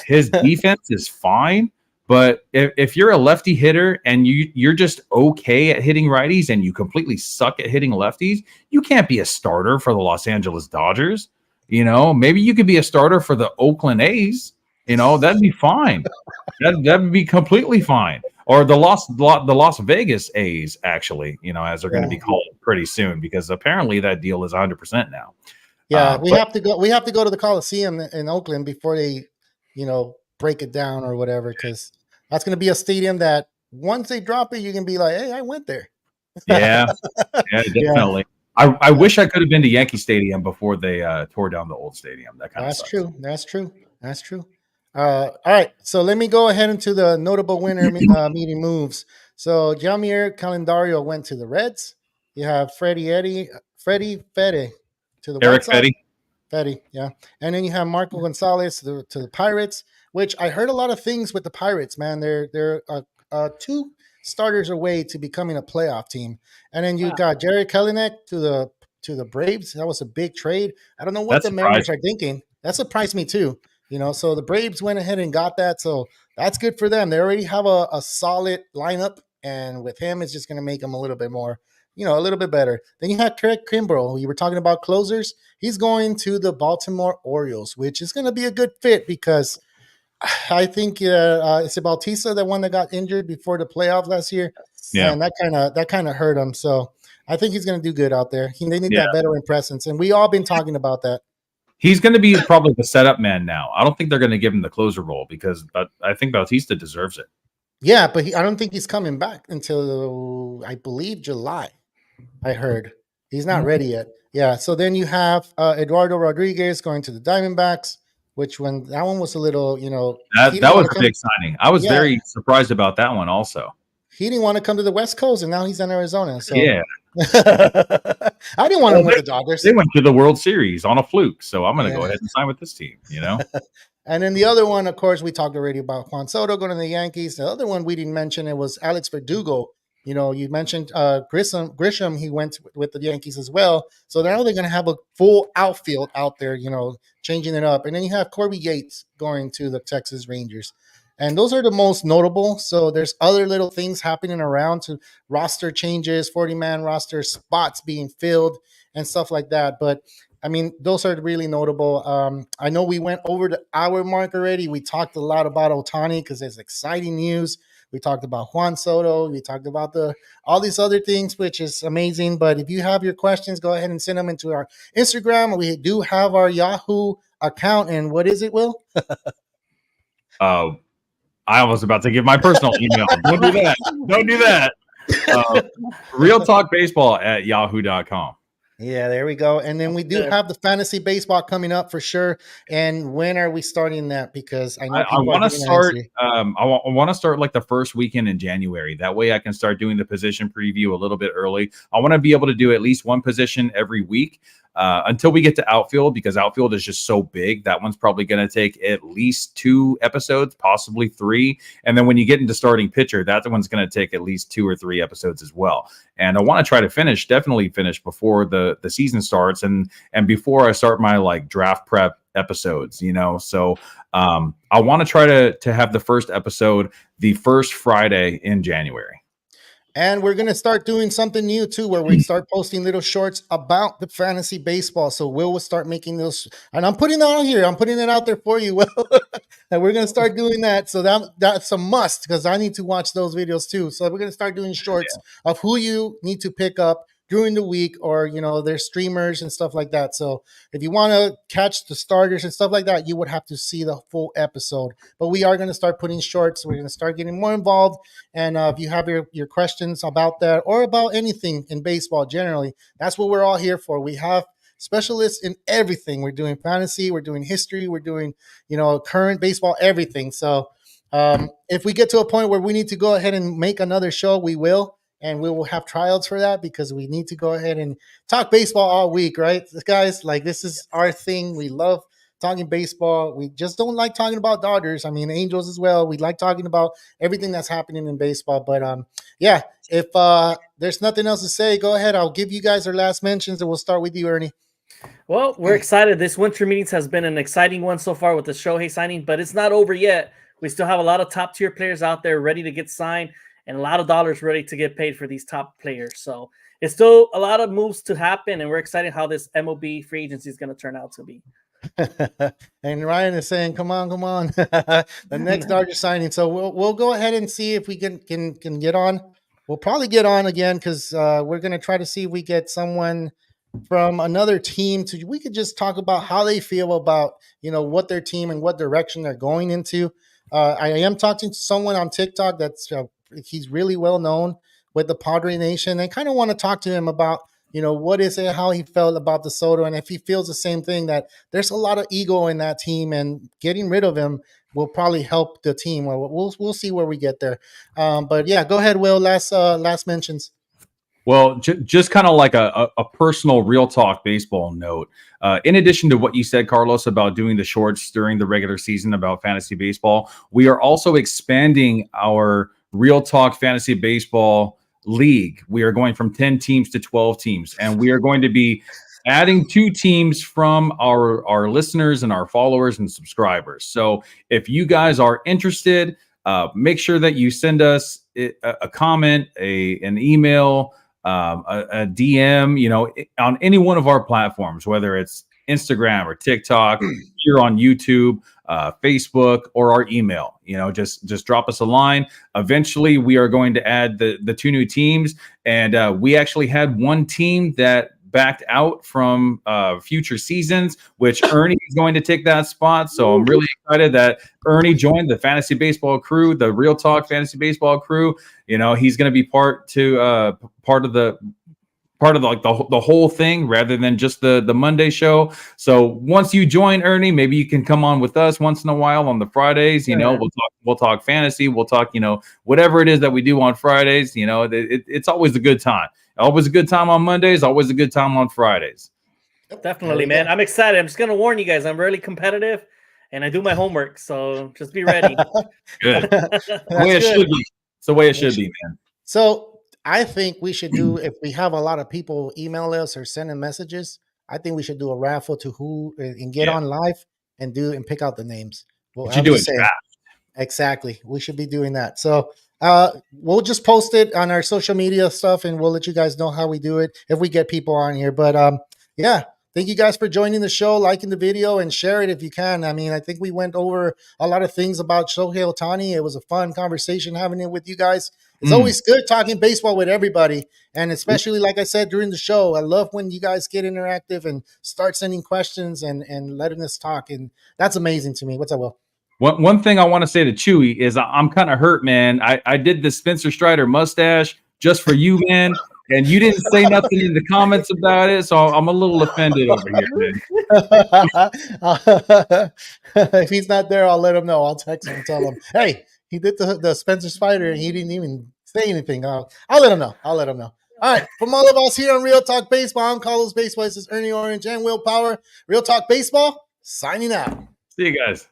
his defense is fine, but if you're a lefty hitter and you're just okay at hitting righties and you completely suck at hitting lefties, you can't be a starter for the Los Angeles Dodgers. Maybe you could be a starter for the Oakland A's. That'd be fine. That'd be completely fine. Or the Las Vegas A's, actually, as they're going to be called pretty soon, because apparently that deal is 100% now. Yeah, we have to go to the Coliseum in Oakland before they, break it down or whatever, because that's going to be a stadium that once they drop it, you can be like, hey, I went there. Yeah, definitely. I wish I could have been to Yankee Stadium before they tore down the old stadium. That's true. All right, so let me go ahead into the notable winner meeting moves. So Jamier Calendario went to the Reds. You have Freddie Fede to the White Eric Sox. Petty. Petty, yeah. And then you have Marco Gonzalez to the Pirates, which I heard a lot of things with the Pirates, man. They're 2 starters away to becoming a playoff team. And then you Wow. got Jerry Kelenic to the Braves. That was a big trade. I don't know what That the Mariners surprised are thinking. That surprised me too. So the Braves went ahead and got that. So that's good for them. They already have a solid lineup, and with him, it's just going to make them a little bit more, a little bit better. Then you have Craig Kimbrell. You were talking about closers. He's going to the Baltimore Orioles, which is going to be a good fit because I think it's Bautista, the one that got injured before the playoffs last year, Yeah. and that kind of hurt him. So I think he's going to do good out there. They need Yeah. that veteran presence, and we all been talking about that. He's going to be probably the setup man now. I don't think they're going to give him the closer role because I think Bautista deserves it. Yeah, but I don't think he's coming back until I believe July. I heard he's not ready yet. Yeah. So then you have Eduardo Rodriguez going to the Diamondbacks, which that one was a little, That was a big signing. I was very surprised about that one also. He didn't want to come to the West Coast, and now he's in Arizona. So yeah, I didn't want him with the Dodgers. They went to the World Series on a fluke, so I'm going to go ahead and sign with this team. And then the other one, of course, we talked already about Juan Soto going to the Yankees. The other one we didn't mention, it was Alex Verdugo. You mentioned Grisham. He went with the Yankees as well. So now they're going to have a full outfield out there, changing it up. And then you have Corby Yates going to the Texas Rangers. And those are the most notable. So there's other little things happening around to roster changes, 40-man roster spots being filled and stuff like that. But I mean, those are really notable. I know we went over the hour mark already. We talked a lot about Ohtani because there's exciting news. We talked about Juan Soto. We talked about all these other things, which is amazing. But if you have your questions, go ahead and send them into our Instagram. We do have our Yahoo account. And what is it, Will? I was about to give my personal email. Don't do that. Don't do that. Real Talk Baseball at yahoo.com. Yeah, there we go. And then we do have the fantasy baseball coming up for sure. And when are we starting that? Because I know I want to start. I want to start like the first weekend in January. That way, I can start doing the position preview a little bit early. I want to be able to do at least one position every week until we get to outfield, because outfield is just so big. That one's probably going to take at least 2 episodes, possibly 3. And then when you get into starting pitcher, that one's going to take at least 2 or 3 episodes as well. And I want to try to definitely finish before the season starts and before I start my like draft prep episodes, So I want to try to have the first episode the first Friday in January. And we're going to start doing something new too, where we start posting little shorts about the fantasy baseball. So Will start making those, and I'm putting that out here. I'm putting it out there for you, Will. And we're going to start doing that. So that's a must, because I need to watch those videos too. So we're going to start doing shorts of who you need to pick up during the week, or there's streamers and stuff like that. So if you want to catch the starters and stuff like that, you would have to see the full episode. But we are going to start putting shorts. We're going to start getting more involved. And if you have your questions about that or about anything in baseball generally, that's what we're all here for. We have specialists in everything. We're doing fantasy, we're doing history, we're doing current baseball, everything. So if we get to a point where we need to go ahead and make another show, we will. And we will have tryouts for that, because we need to go ahead and talk baseball all week, right? Guys, like, this is our thing. We love talking baseball. We just don't like talking about Dodgers. I mean, Angels as well. We like talking about everything that's happening in baseball. But if there's nothing else to say, go ahead. I'll give you guys our last mentions, and we'll start with you, Ernie. Well, we're excited. This winter meetings has been an exciting one so far with the Shohei signing, but it's not over yet. We still have a lot of top tier players out there ready to get signed, and a lot of dollars ready to get paid for these top players. So it's still a lot of moves to happen, and we're excited how this MLB free agency is going to turn out to be. And Ryan is saying, come on. The next Dodger signing. So we'll go ahead and see if we can get on. We'll probably get on again, because we're going to try to see if we get someone from another team we could just talk about how they feel about, what their team and what direction they're going into. I am talking to someone on TikTok that's he's really well known with the Padre Nation. I kind of want to talk to him about, what is it, how he felt about the Soto, and if he feels the same thing, that there's a lot of ego in that team, and getting rid of him will probably help the team. We'll see where we get there. But yeah, go ahead, Will. Last mentions. Well, just kind of like a personal real talk baseball note. In addition to what you said, Carlos, about doing the shorts during the regular season about fantasy baseball, we are also expanding our real talk fantasy baseball league. We are going from 10 teams to 12 teams, and we are going to be adding 2 teams from our listeners and our followers and subscribers. So if you guys are interested, make sure that you send us a comment, an email, a DM, on any one of our platforms, whether it's Instagram or TikTok, here on YouTube, Facebook, or our email. Just drop us a line. Eventually, we are going to add the 2 new teams, and we actually had one team that backed out from future seasons, which Ernie is going to take that spot. So I'm really excited that Ernie joined the fantasy baseball crew, the Real Talk fantasy baseball crew. He's going to be part of the whole thing rather than just the Monday show. So once you join, Ernie, maybe you can come on with us once in a while on the Fridays. We'll talk fantasy. We'll talk, whatever it is that we do on Fridays. It's always a good time. Always a good time on Mondays. Always a good time on Fridays. Definitely, man. I'm excited. I'm just going to warn you guys. I'm really competitive and I do my homework. So just be ready. Good. The way it should be. It's the way it should be, man. So I think we should do, if we have a lot of people email us or sending messages, I think we should do a raffle to who and get on live and pick out the names. What you do it draft. Exactly. We should be doing that. So we'll just post it on our social media stuff and we'll let you guys know how we do it if we get people on here. But yeah, thank you guys for joining the show, liking the video, and share it if you can. I mean, I think we went over a lot of things about Shohei Ohtani. It was a fun conversation having it with you guys. It's always good talking baseball with everybody. And especially, like I said, during the show, I love when you guys get interactive and start sending questions and letting us talk. And that's amazing to me. What's up, Will? One thing I want to say to Chewy is I'm kind of hurt, man. I did the Spencer Strider mustache just for you, man. And you didn't say nothing in the comments about it. So I'm a little offended over here, man. If he's not there, I'll let him know. I'll text him and tell him, hey, he did the Spencer Spider and he didn't even say anything. I'll let him know. All right. From all of us here on Real Talk Baseball, I'm Carlos Baseball. This is Ernie Orange and Will Power. Real Talk Baseball, signing out. See you guys.